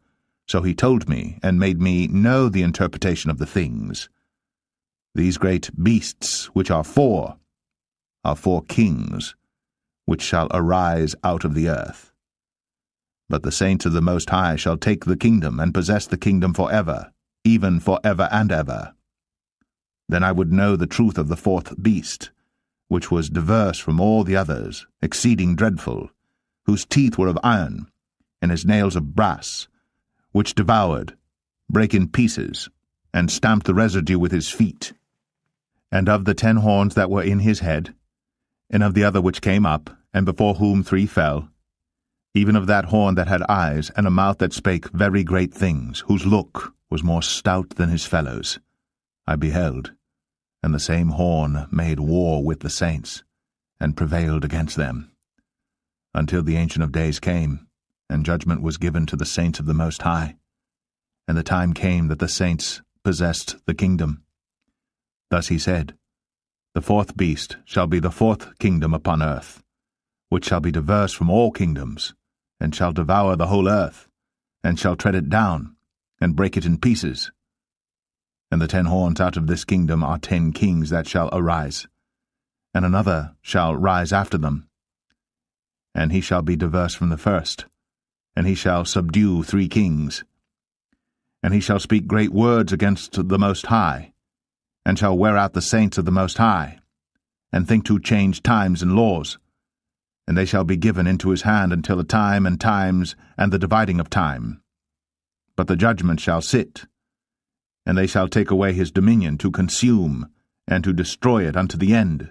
So he told me, and made me know the interpretation of the things. These great beasts, which are 4 kings, which shall arise out of the earth. But the saints of the Most High shall take the kingdom, and possess the kingdom forever, even forever and ever. Then I would know the truth of the 4th beast, which was diverse from all the others, exceeding dreadful, whose teeth were of iron, and his nails of brass, which devoured, brake in pieces, and stamped the residue with his feet. And of the 10 horns that were in his head, and of the other which came up, and before whom 3 fell, even of that horn that had eyes, and a mouth that spake very great things, whose look was more stout than his fellows, I beheld, and the same horn made war with the saints, and prevailed against them, until the Ancient of Days came, and judgment was given to the saints of the Most High, and the time came that the saints possessed the kingdom. Thus he said, The 4th beast shall be the 4th kingdom upon earth, which shall be diverse from all kingdoms, and shall devour the whole earth, and shall tread it down, and break it in pieces. And the 10 horns out of this kingdom are 10 kings that shall arise, and another shall rise after them. And he shall be diverse from the first, and he shall subdue 3 kings. And he shall speak great words against the Most High, and shall wear out the saints of the Most High, and think to change times and laws. And they shall be given into his hand until a time and times and the dividing of time. But the judgment shall sit, and they shall take away his dominion to consume, and to destroy it unto the end.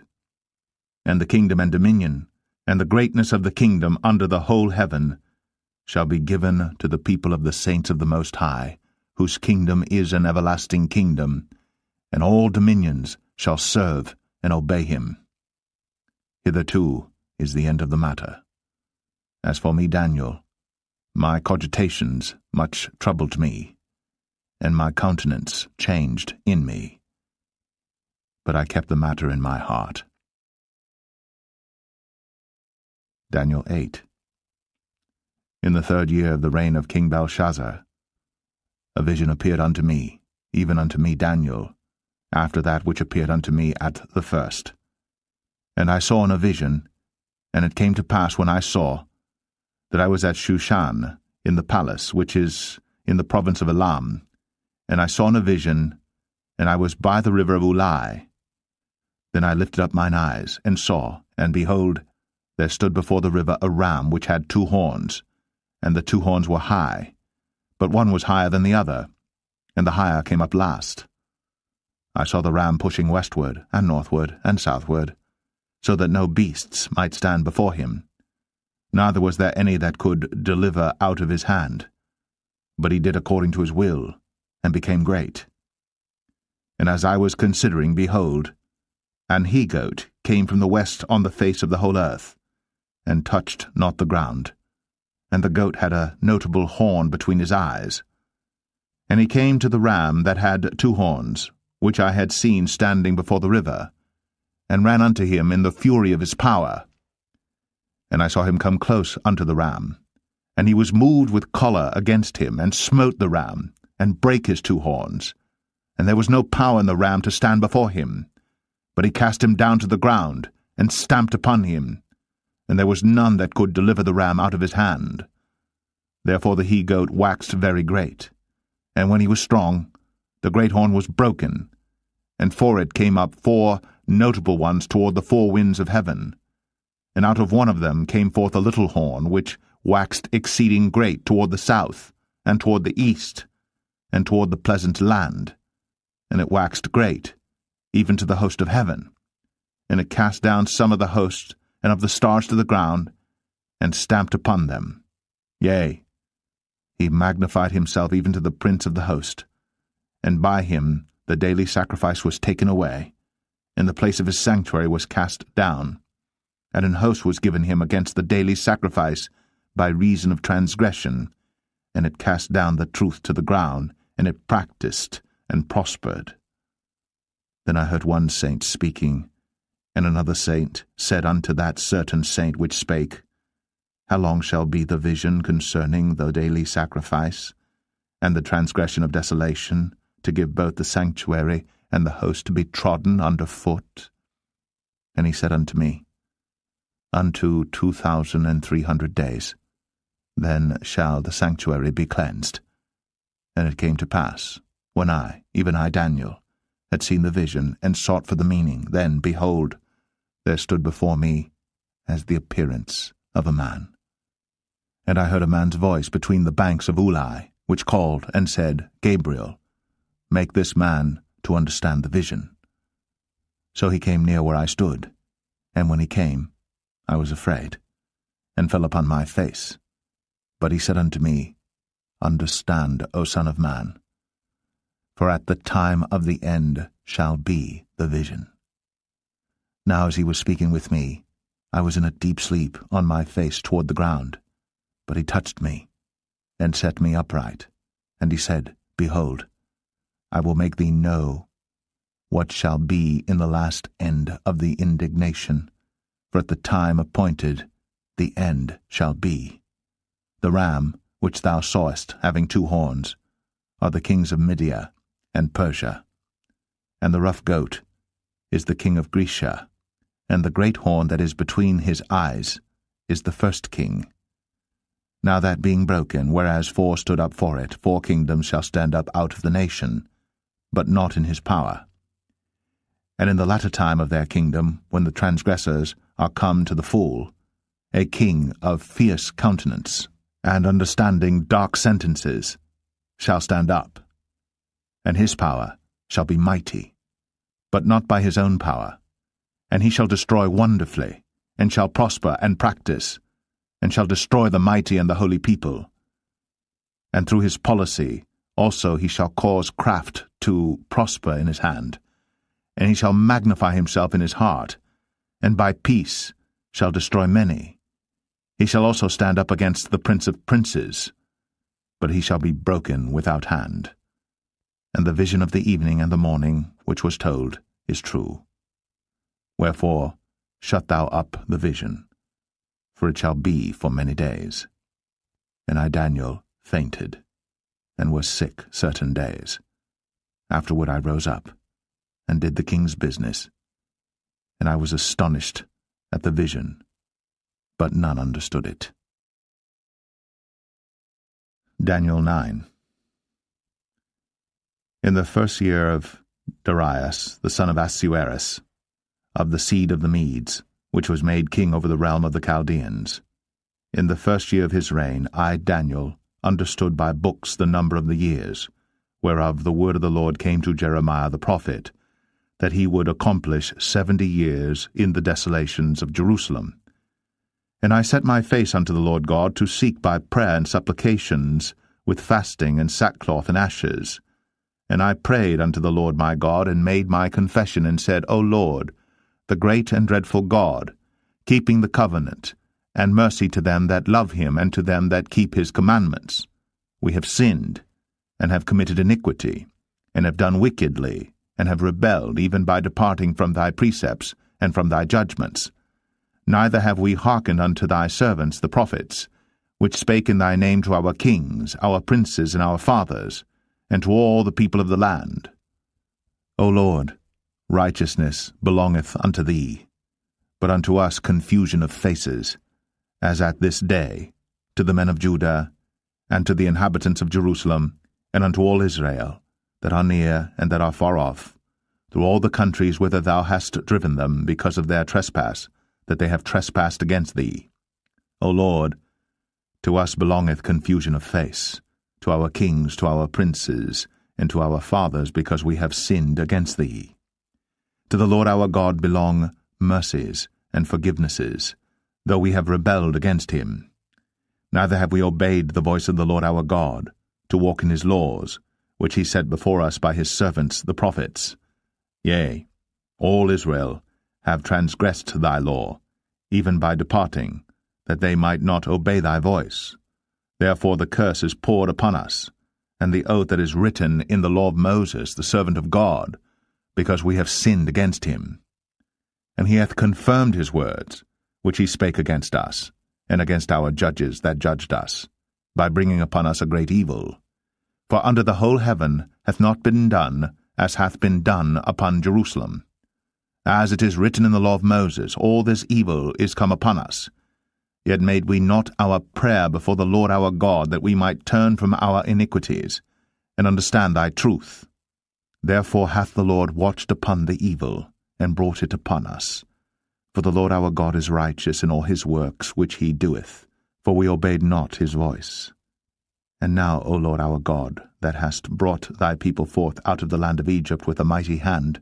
And the kingdom and dominion, and the greatness of the kingdom under the whole heaven, shall be given to the people of the saints of the Most High, whose kingdom is an everlasting kingdom, and all dominions shall serve and obey him. Hitherto is the end of the matter. As for me, Daniel, My cogitations much troubled me, and my countenance changed in me. But I kept the matter in my heart. Daniel 8. In the 3rd year of the reign of King Belshazzar, a vision appeared unto me, even unto me Daniel, after that which appeared unto me at the first. And I saw in a vision, and it came to pass when I saw, that I was at Shushan, in the palace, which is in the province of Elam, and I saw in a vision, and I was by the river of Ulai. Then I lifted up mine eyes, and saw, and behold, there stood before the river a ram which had 2 horns, and the 2 horns were high, but one was higher than the other, and the higher came up last. I saw the ram pushing westward, and northward, and southward, so that no beasts might stand before him. Neither was there any that could deliver out of his hand. But he did according to his will, and became great. And as I was considering, behold, an he-goat came from the west on the face of the whole earth, and touched not the ground. And the goat had a notable horn between his eyes. And he came to the ram that had 2 horns, which I had seen standing before the river, and ran unto him in the fury of his power. And I saw him come close unto the ram, and he was moved with choler against him, and smote the ram, and brake his 2 horns. And there was no power in the ram to stand before him, but he cast him down to the ground, and stamped upon him, and there was none that could deliver the ram out of his hand. Therefore the he-goat waxed very great, and when he was strong, the great horn was broken, and for it came up 4 notable ones toward the 4 winds of heaven. And out of one of them came forth a little horn, which waxed exceeding great toward the south, and toward the east, and toward the pleasant land. And it waxed great, even to the host of heaven. And it cast down some of the host and of the stars to the ground, and stamped upon them. Yea, he magnified himself even to the prince of the host. And by him the daily sacrifice was taken away, and the place of his sanctuary was cast down. And an host was given him against the daily sacrifice by reason of transgression, and it cast down the truth to the ground, and it practiced and prospered. Then I heard one saint speaking, and another saint said unto that certain saint which spake, How long shall be the vision concerning the daily sacrifice, and the transgression of desolation, to give both the sanctuary and the host to be trodden under foot? And he said unto me, Unto 2,300 days. Then shall the sanctuary be cleansed. And it came to pass, when I, even I Daniel, had seen the vision, and sought for the meaning, then, behold, there stood before me as the appearance of a man. And I heard a man's voice between the banks of Ulai, which called and said, Gabriel, make this man to understand the vision. So he came near where I stood, and when he came, I was afraid, and fell upon my face. But he said unto me, Understand, O Son of Man, for at the time of the end shall be the vision. Now as he was speaking with me, I was in a deep sleep, on my face toward the ground. But he touched me, and set me upright, and he said, Behold, I will make thee know what shall be in the last end of the indignation, for at the time appointed the end shall be. The ram, which thou sawest, having 2 horns, are the kings of Media and Persia. And the rough goat is the king of Grecia, and the great horn that is between his eyes is the first king. Now that being broken, whereas 4 stood up for it, 4 kingdoms shall stand up out of the nation, but not in his power. And in the latter time of their kingdom, when the transgressors are come to the full, a king of fierce countenance, and understanding dark sentences, shall stand up, and his power shall be mighty, but not by his own power, and he shall destroy wonderfully, and shall prosper and practice, and shall destroy the mighty and the holy people. And through his policy also he shall cause craft to prosper in his hand, and he shall magnify himself in his heart, and by peace shall destroy many. He shall also stand up against the prince of princes, but he shall be broken without hand. And the vision of the evening and the morning, which was told, is true. Wherefore, shut thou up the vision, for it shall be for many days. And I, Daniel, fainted, and was sick certain days. Afterward I rose up, and did the king's business, and I was astonished at the vision, but none understood it. Daniel 9. In the first year of Darius, the son of Ahasuerus, of the seed of the Medes, which was made king over the realm of the Chaldeans, in the first year of his reign, I, Daniel, understood by books the number of the years, whereof the word of the Lord came to Jeremiah the prophet, that he would accomplish 70 years in the desolations of Jerusalem. And I set my face unto the Lord God to seek by prayer and supplications, with fasting and sackcloth and ashes. And I prayed unto the Lord my God, and made my confession, and said, O Lord, the great and dreadful God, keeping the covenant, and mercy to them that love him, and to them that keep his commandments. We have sinned, and have committed iniquity, and have done wickedly, and have rebelled, even by departing from thy precepts, and from thy judgments. Neither have we hearkened unto thy servants the prophets, which spake in thy name to our kings, our princes, and our fathers, and to all the people of the land. O Lord, righteousness belongeth unto thee, but unto us confusion of faces, as at this day, to the men of Judah, and to the inhabitants of Jerusalem, and unto all Israel, that are near and that are far off, through all the countries whither thou hast driven them, because of their trespass, that they have trespassed against thee. O Lord, to us belongeth confusion of face, to our kings, to our princes, and to our fathers, because we have sinned against thee. To the Lord our God belong mercies and forgivenesses, though we have rebelled against him. Neither have we obeyed the voice of the Lord our God, to walk in his laws, which he set before us by his servants the prophets. Yea, all Israel have transgressed thy law, even by departing, that they might not obey thy voice. Therefore the curse is poured upon us, and the oath that is written in the law of Moses, the servant of God, because we have sinned against him. And he hath confirmed his words, which he spake against us, and against our judges that judged us, by bringing upon us a great evil. For under the whole heaven hath not been done as hath been done upon Jerusalem. As it is written in the law of Moses, all this evil is come upon us. Yet made we not our prayer before the Lord our God, that we might turn from our iniquities, and understand thy truth. Therefore hath the Lord watched upon the evil, and brought it upon us. For the Lord our God is righteous in all his works which he doeth, for we obeyed not his voice. And now, O Lord our God, that hast brought thy people forth out of the land of Egypt with a mighty hand,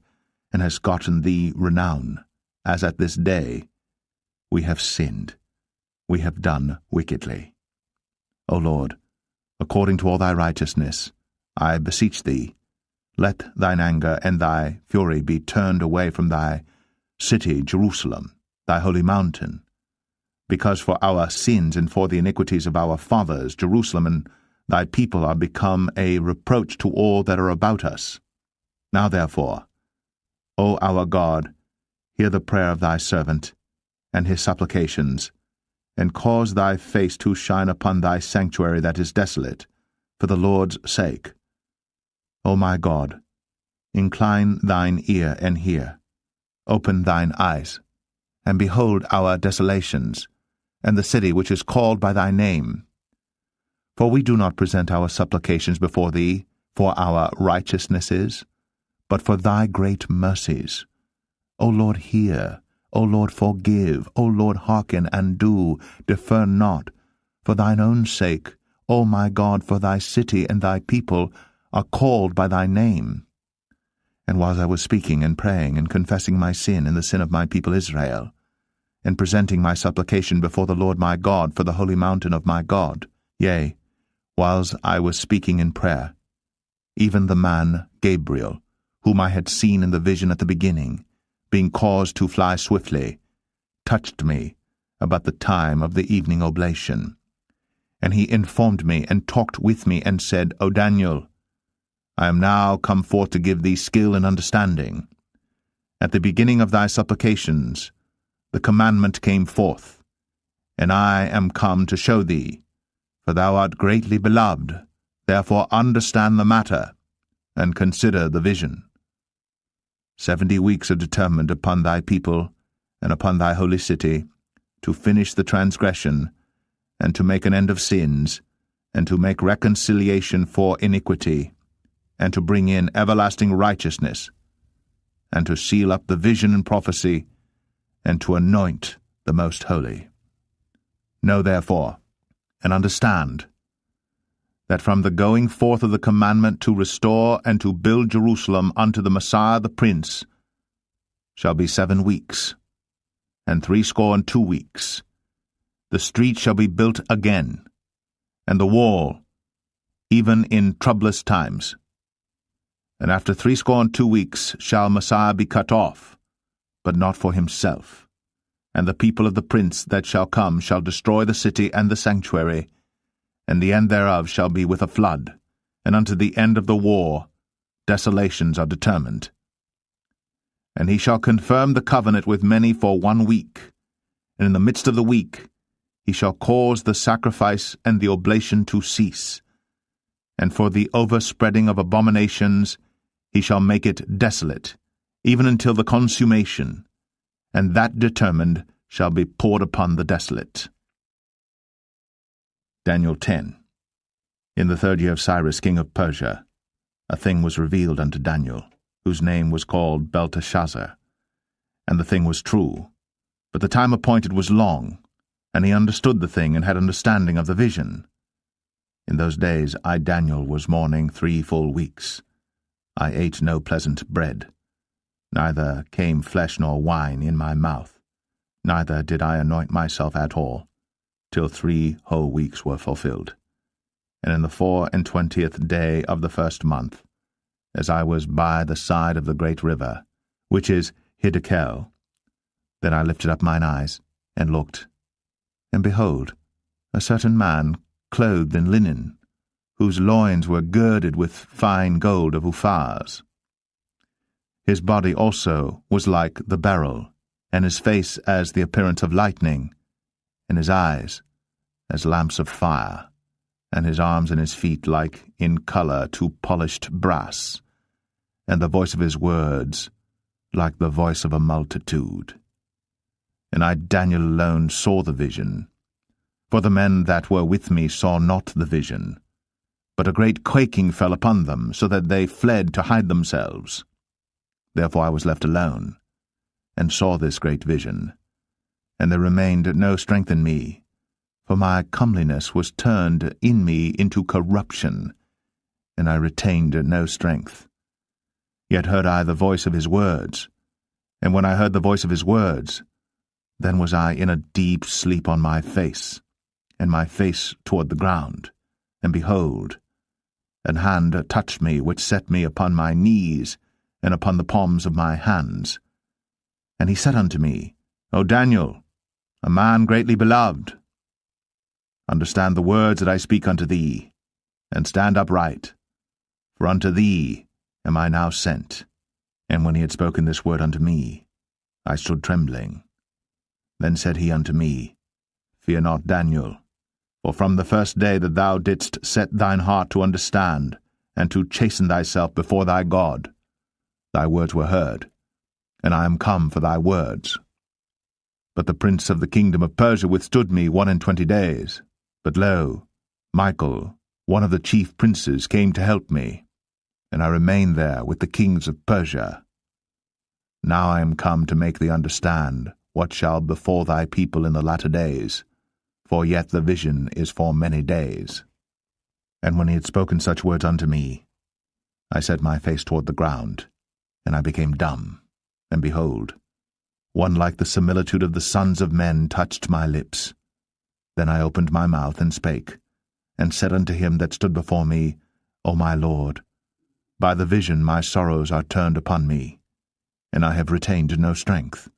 and hast gotten thee renown, as at this day, we have sinned, we have done wickedly. O Lord, according to all thy righteousness, I beseech thee, let thine anger and thy fury be turned away from thy city Jerusalem, thy holy mountain, because for our sins and for the iniquities of our fathers Jerusalem and thy people are become a reproach to all that are about us. Now therefore, O our God, hear the prayer of thy servant, and his supplications, and cause thy face to shine upon thy sanctuary that is desolate, for the Lord's sake. O my God, incline thine ear and hear, open thine eyes, and behold our desolations, and the city which is called by thy name. For we do not present our supplications before thee for our righteousnesses, but for thy great mercies. O Lord, hear. O Lord, forgive. O Lord, hearken and do. Defer not. For thine own sake, O my God, for thy city and thy people are called by thy name. And while I was speaking and praying and confessing my sin and the sin of my people Israel, and presenting my supplication before the Lord my God for the holy mountain of my God, yea, whiles I was speaking in prayer, even the man Gabriel, whom I had seen in the vision at the beginning, being caused to fly swiftly, touched me, about the time of the evening oblation. And he informed me, and talked with me, and said, O Daniel, I am now come forth to give thee skill and understanding. At the beginning of thy supplications, the commandment came forth, and I am come to show thee, for thou art greatly beloved, therefore understand the matter, and consider the vision. 70 weeks are determined upon thy people, and upon thy holy city, to finish the transgression, and to make an end of sins, and to make reconciliation for iniquity, and to bring in everlasting righteousness, and to seal up the vision and prophecy, and to anoint the most holy. Know therefore, and understand, that from the going forth of the commandment to restore and to build Jerusalem unto the Messiah the Prince shall be 7 weeks, and 62 weeks. The street shall be built again, and the wall, even in troublous times. And after 62 weeks shall Messiah be cut off, but not for himself. And the people of the prince that shall come shall destroy the city and the sanctuary, and the end thereof shall be with a flood, and unto the end of the war desolations are determined. And he shall confirm the covenant with many for 1 week, and in the midst of the week he shall cause the sacrifice and the oblation to cease, and for the overspreading of abominations he shall make it desolate, even until the consummation, and that determined shall be poured upon the desolate. Daniel 10. In the 3rd year of Cyrus king of Persia, a thing was revealed unto Daniel, whose name was called Belteshazzar. And the thing was true, but the time appointed was long, and he understood the thing and had understanding of the vision. In those days I, Daniel, was mourning 3 full weeks. I ate no pleasant bread, neither came flesh nor wine in my mouth, neither did I anoint myself at all, till 3 whole weeks were fulfilled. And in the 24th day of the 1st month, as I was by the side of the great river, which is Hiddekel, then I lifted up mine eyes, and looked, and behold, a certain man clothed in linen, whose loins were girded with fine gold of Uphaz. His body also was like the beryl, and his face as the appearance of lightning, and his eyes as lamps of fire, and his arms and his feet like in colour to polished brass, and the voice of his words like the voice of a multitude. And I, Daniel, alone saw the vision, for the men that were with me saw not the vision, but a great quaking fell upon them, so that they fled to hide themselves. Therefore I was left alone, and saw this great vision, and there remained no strength in me, for my comeliness was turned in me into corruption, and I retained no strength. Yet heard I the voice of his words, and when I heard the voice of his words, then was I in a deep sleep on my face, and my face toward the ground, and behold, an hand touched me, which set me upon my knees, and upon the palms of my hands. And he said unto me, O Daniel, a man greatly beloved, understand the words that I speak unto thee, and stand upright, for unto thee am I now sent. And when he had spoken this word unto me, I stood trembling. Then said he unto me, Fear not, Daniel, for from the first day that thou didst set thine heart to understand, and to chasten thyself before thy God, thy words were heard, and I am come for thy words. But the prince of the kingdom of Persia withstood me 21 days. But lo, Michael, one of the chief princes, came to help me, and I remained there with the kings of Persia. Now I am come to make thee understand what shall befall thy people in the latter days, for yet the vision is for many days. And when he had spoken such words unto me, I set my face toward the ground, and I became dumb, and behold, one like the similitude of the sons of men touched my lips. Then I opened my mouth and spake, and said unto him that stood before me, O my Lord, by the vision my sorrows are turned upon me, and I have retained no strength.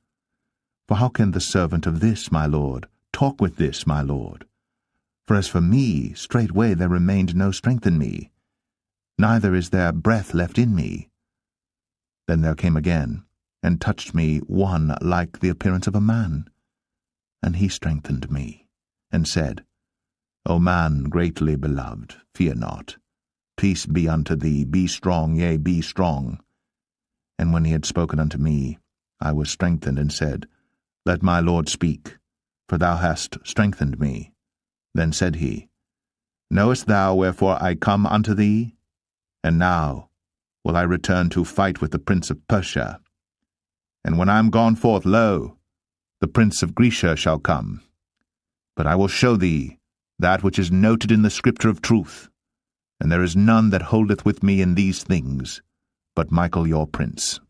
For how can the servant of this, my Lord, talk with this, my lord? For as for me, straightway there remained no strength in me, neither is there breath left in me. Then there came again, and touched me one like the appearance of a man. And he strengthened me, and said, O man greatly beloved, fear not. Peace be unto thee, be strong, yea, be strong. And when he had spoken unto me, I was strengthened, and said, Let my Lord speak, for thou hast strengthened me. Then said he, Knowest thou wherefore I come unto thee? And now will I return to fight with the prince of Persia. And when I am gone forth, lo, the prince of Grecia shall come. But I will show thee that which is noted in the scripture of truth, and there is none that holdeth with me in these things, but Michael your prince.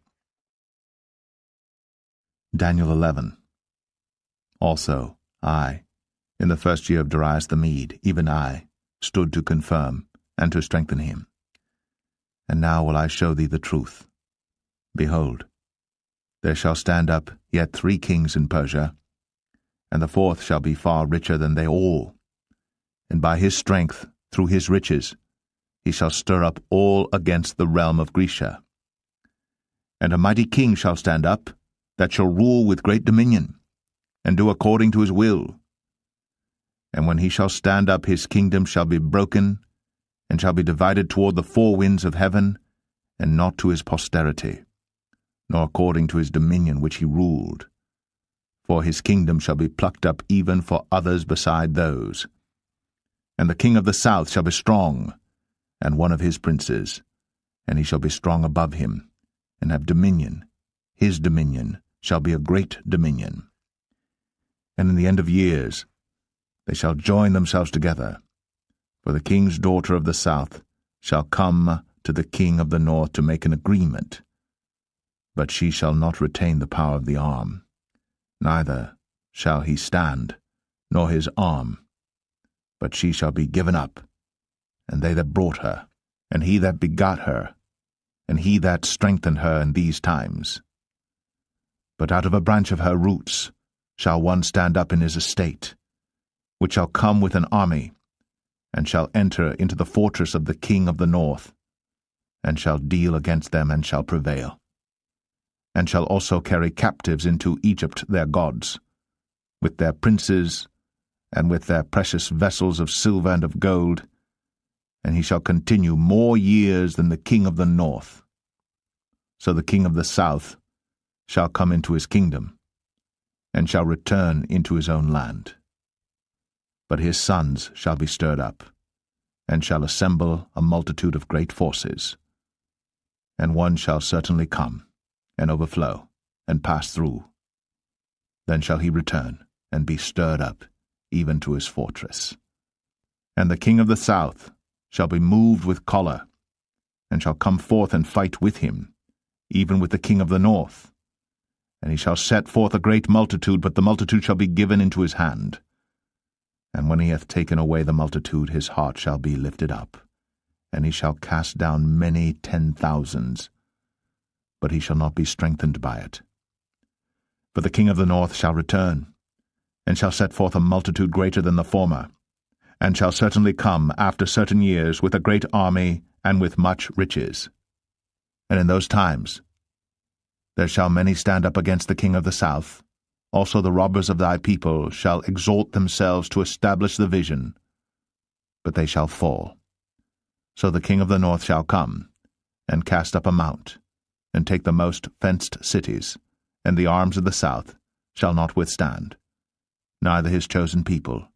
Daniel 11. Also I, in the first year of Darius the Mede, even I, stood to confirm and to strengthen him. And now will I show thee the truth. Behold, there shall stand up yet 3 kings in Persia, and the 4th shall be far richer than they all. And by his strength, through his riches, he shall stir up all against the realm of Grecia. And a mighty king shall stand up, that shall rule with great dominion, and do according to his will. And when he shall stand up, his kingdom shall be broken, and shall be divided toward the 4 winds of heaven, and not to his posterity, nor according to his dominion which he ruled. For his kingdom shall be plucked up even for others beside those. And the king of the south shall be strong, and one of his princes, and he shall be strong above him, and have dominion. His dominion shall be a great dominion. And in the end of years they shall join themselves together, for the king's daughter of the south shall come to the king of the north to make an agreement. But she shall not retain the power of the arm, neither shall he stand, nor his arm, but she shall be given up, and they that brought her, and he that begot her, and he that strengthened her in these times. But out of a branch of her roots shall one stand up in his estate, which shall come with an army, and shall enter into the fortress of the king of the north, and shall deal against them, and shall prevail, and shall also carry captives into Egypt their gods, with their princes, and with their precious vessels of silver and of gold, and he shall continue more years than the king of the north. So the king of the south shall come into his kingdom, and shall return into his own land. But his sons shall be stirred up, and shall assemble a multitude of great forces. And one shall certainly come, and overflow, and pass through. Then shall he return, and be stirred up, even to his fortress. And the king of the south shall be moved with choler, and shall come forth and fight with him, even with the king of the north. And he shall set forth a great multitude, but the multitude shall be given into his hand. And when he hath taken away the multitude, his heart shall be lifted up, and he shall cast down many 10,000s, but he shall not be strengthened by it. For the king of the north shall return, and shall set forth a multitude greater than the former, and shall certainly come after certain years with a great army and with much riches. And in those times there shall many stand up against the king of the south. Also the robbers of thy people shall exalt themselves to establish the vision, but they shall fall. So the king of the north shall come, and cast up a mount, and take the most fenced cities, and the arms of the south shall not withstand, neither his chosen people,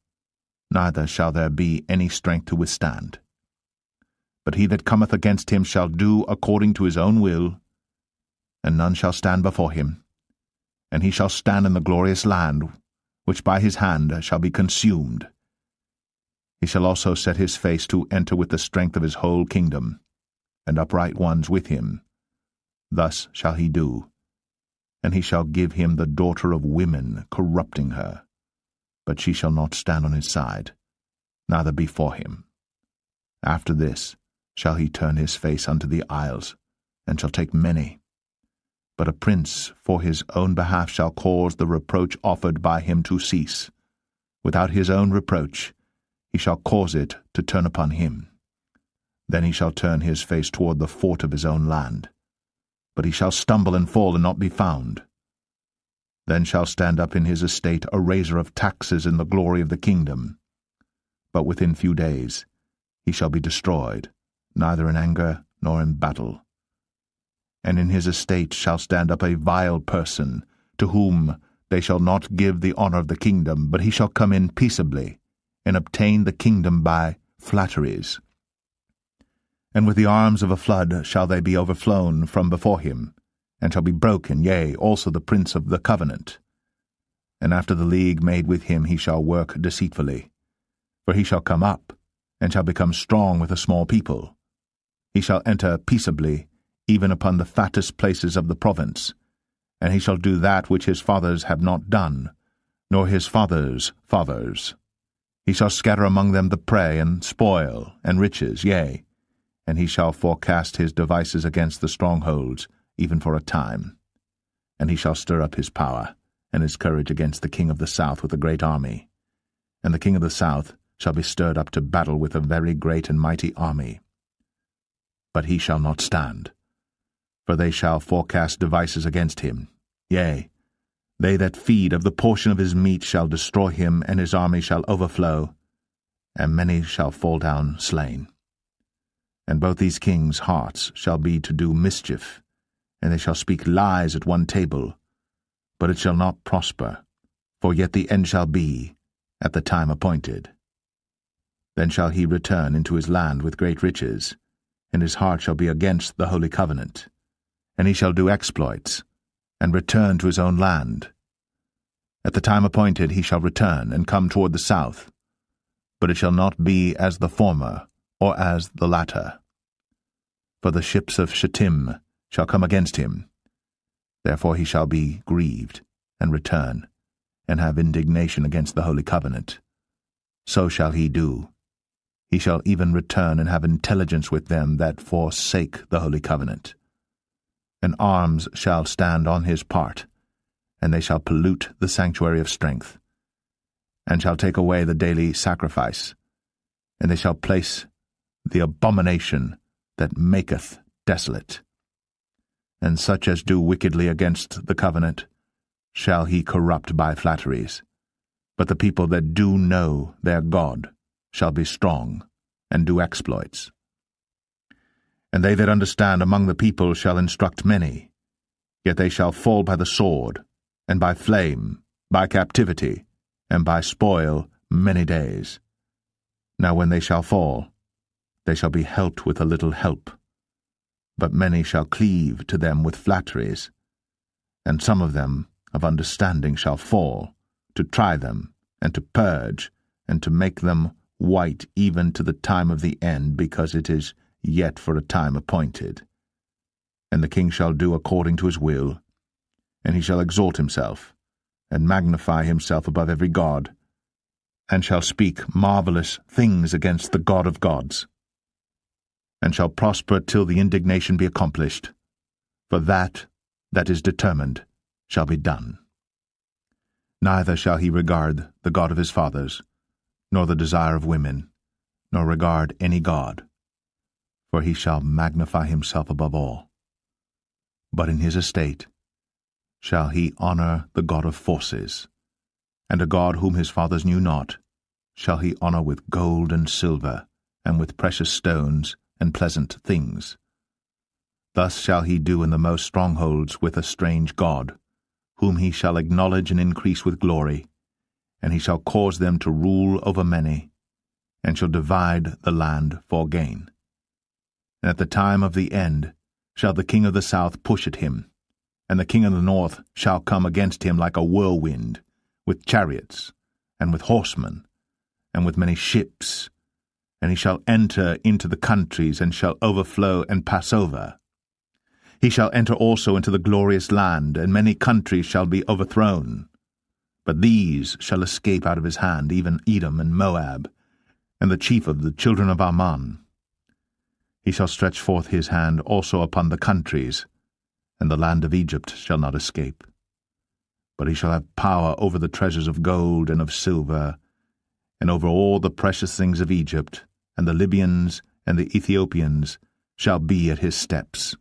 neither shall there be any strength to withstand. But he that cometh against him shall do according to his own will, and none shall stand before him. And he shall stand in the glorious land, which by his hand shall be consumed. He shall also set his face to enter with the strength of his whole kingdom, and upright ones with him. Thus shall he do. And he shall give him the daughter of women, corrupting her. But she shall not stand on his side, neither before him. After this shall he turn his face unto the isles, and shall take many. But a prince for his own behalf shall cause the reproach offered by him to cease, without his own reproach, he shall cause it to turn upon him. Then he shall turn his face toward the fort of his own land. But he shall stumble and fall and not be found. Then shall stand up in his estate a raiser of taxes in the glory of the kingdom. But within few days he shall be destroyed, neither in anger nor in battle. And in his estate shall stand up a vile person, to whom they shall not give the honor of the kingdom, but he shall come in peaceably, and obtain the kingdom by flatteries. And with the arms of a flood shall they be overflown from before him, and shall be broken, yea, also the prince of the covenant. And after the league made with him he shall work deceitfully. For he shall come up, and shall become strong with a small people. He shall enter peaceably, even upon the fattest places of the province, and he shall do that which his fathers have not done, nor his fathers' fathers. He shall scatter among them the prey, and spoil, and riches, yea, and he shall forecast his devices against the strongholds, even for a time. And he shall stir up his power, and his courage against the king of the south with a great army. And the king of the south shall be stirred up to battle with a very great and mighty army. But he shall not stand, for they shall forecast devices against him. Yea, they that feed of the portion of his meat shall destroy him, and his army shall overflow, and many shall fall down slain. And both these kings' hearts shall be to do mischief, and they shall speak lies at one table, but it shall not prosper, for yet the end shall be at the time appointed. Then shall he return into his land with great riches, and his heart shall be against the holy covenant. And he shall do exploits, and return to his own land. At the time appointed he shall return, and come toward the south, but it shall not be as the former, or as the latter. For the ships of Shittim shall come against him. Therefore he shall be grieved, and return, and have indignation against the holy covenant. So shall he do. He shall even return and have intelligence with them that forsake the holy covenant. And arms shall stand on his part, and they shall pollute the sanctuary of strength, and shall take away the daily sacrifice, and they shall place the abomination that maketh desolate. And such as do wickedly against the covenant shall he corrupt by flatteries. But the people that do know their God shall be strong, and do exploits. And they that understand among the people shall instruct many, yet they shall fall by the sword, and by flame, by captivity, and by spoil many days. Now when they shall fall, they shall be helped with a little help. But many shall cleave to them with flatteries, and some of them of understanding shall fall, to try them, and to purge, and to make them white even to the time of the end, because it is yet for a time appointed. And the king shall do according to his will, and he shall exalt himself, and magnify himself above every god, and shall speak marvelous things against the God of gods, and shall prosper till the indignation be accomplished, for that is determined shall be done. Neither shall he regard the God of his fathers, nor the desire of women, nor regard any god, for he shall magnify himself above all. But in his estate shall he honor the God of forces, and a God whom his fathers knew not shall he honor with gold and silver, and with precious stones and pleasant things. Thus shall he do in the most strongholds with a strange God, whom he shall acknowledge and increase with glory, and he shall cause them to rule over many, and shall divide the land for gain. And at the time of the end shall the king of the south push at him, and the king of the north shall come against him like a whirlwind, with chariots, and with horsemen, and with many ships, and he shall enter into the countries, and shall overflow and pass over. He shall enter also into the glorious land, and many countries shall be overthrown. But these shall escape out of his hand, even Edom and Moab, and the chief of the children of Ammon. He shall stretch forth his hand also upon the countries, and the land of Egypt shall not escape. But he shall have power over the treasures of gold and of silver, and over all the precious things of Egypt, and the Libyans and the Ethiopians shall be at his steps.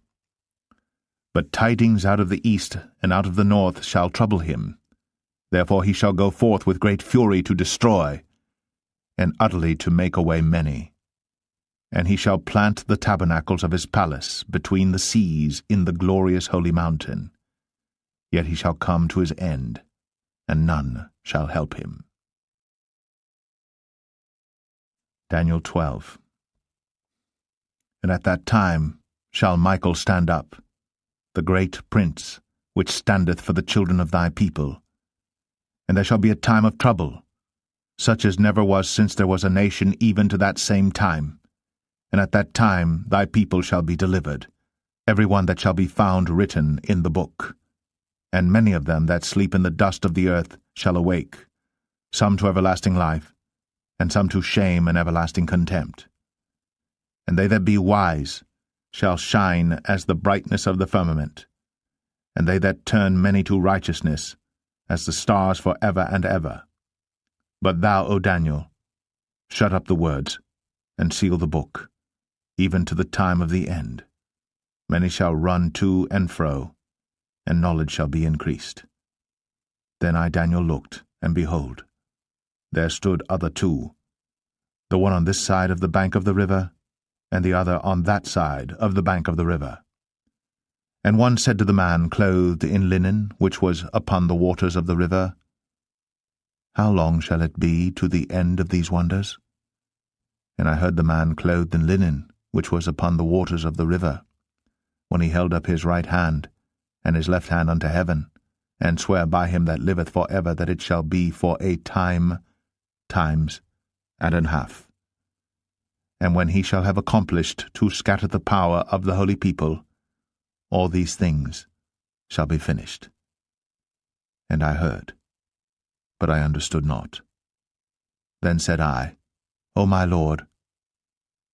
But tidings out of the east and out of the north shall trouble him. Therefore he shall go forth with great fury to destroy, and utterly to make away many. And he shall plant the tabernacles of his palace between the seas in the glorious holy mountain. Yet he shall come to his end, and none shall help him. Daniel 12. And at that time shall Michael stand up, the great prince, which standeth for the children of thy people. And there shall be a time of trouble, such as never was since there was a nation even to that same time. And at that time thy people shall be delivered, every one that shall be found written in the book. And many of them that sleep in the dust of the earth shall awake, some to everlasting life, and some to shame and everlasting contempt. And they that be wise shall shine as the brightness of the firmament, and they that turn many to righteousness as the stars for ever and ever. But thou, O Daniel, shut up the words, and seal the book, even to the time of the end. Many shall run to and fro, and knowledge shall be increased. Then I, Daniel, looked, and behold, there stood other two, the one on this side of the bank of the river, and the other on that side of the bank of the river. And one said to the man clothed in linen, which was upon the waters of the river, How long shall it be to the end of these wonders? And I heard the man clothed in linen, which was upon the waters of the river, when he held up his right hand, and his left hand unto heaven, and sware by him that liveth for ever that it shall be for a time, times, and an half. And when he shall have accomplished to scatter the power of the holy people, all these things shall be finished. And I heard, but I understood not. Then said I, O my Lord,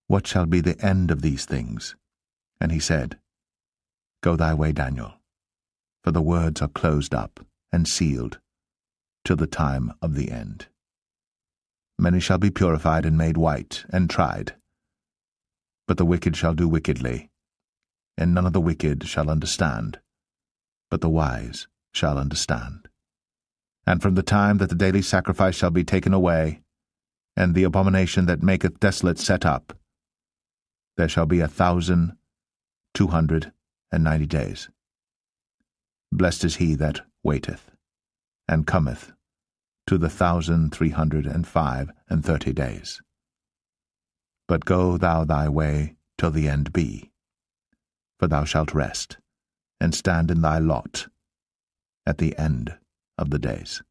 what shall be the end of these things? And he said, Go thy way, Daniel, for the words are closed up and sealed till the time of the end. Many shall be purified and made white and tried. But the wicked shall do wickedly, and none of the wicked shall understand, but the wise shall understand. And from the time that the daily sacrifice shall be taken away, and the abomination that maketh desolate set up, there shall be 1,290 days. Blessed is he that waiteth, and cometh to the 1,335 days. But go thou thy way till the end be, for thou shalt rest, and stand in thy lot at the end of the days.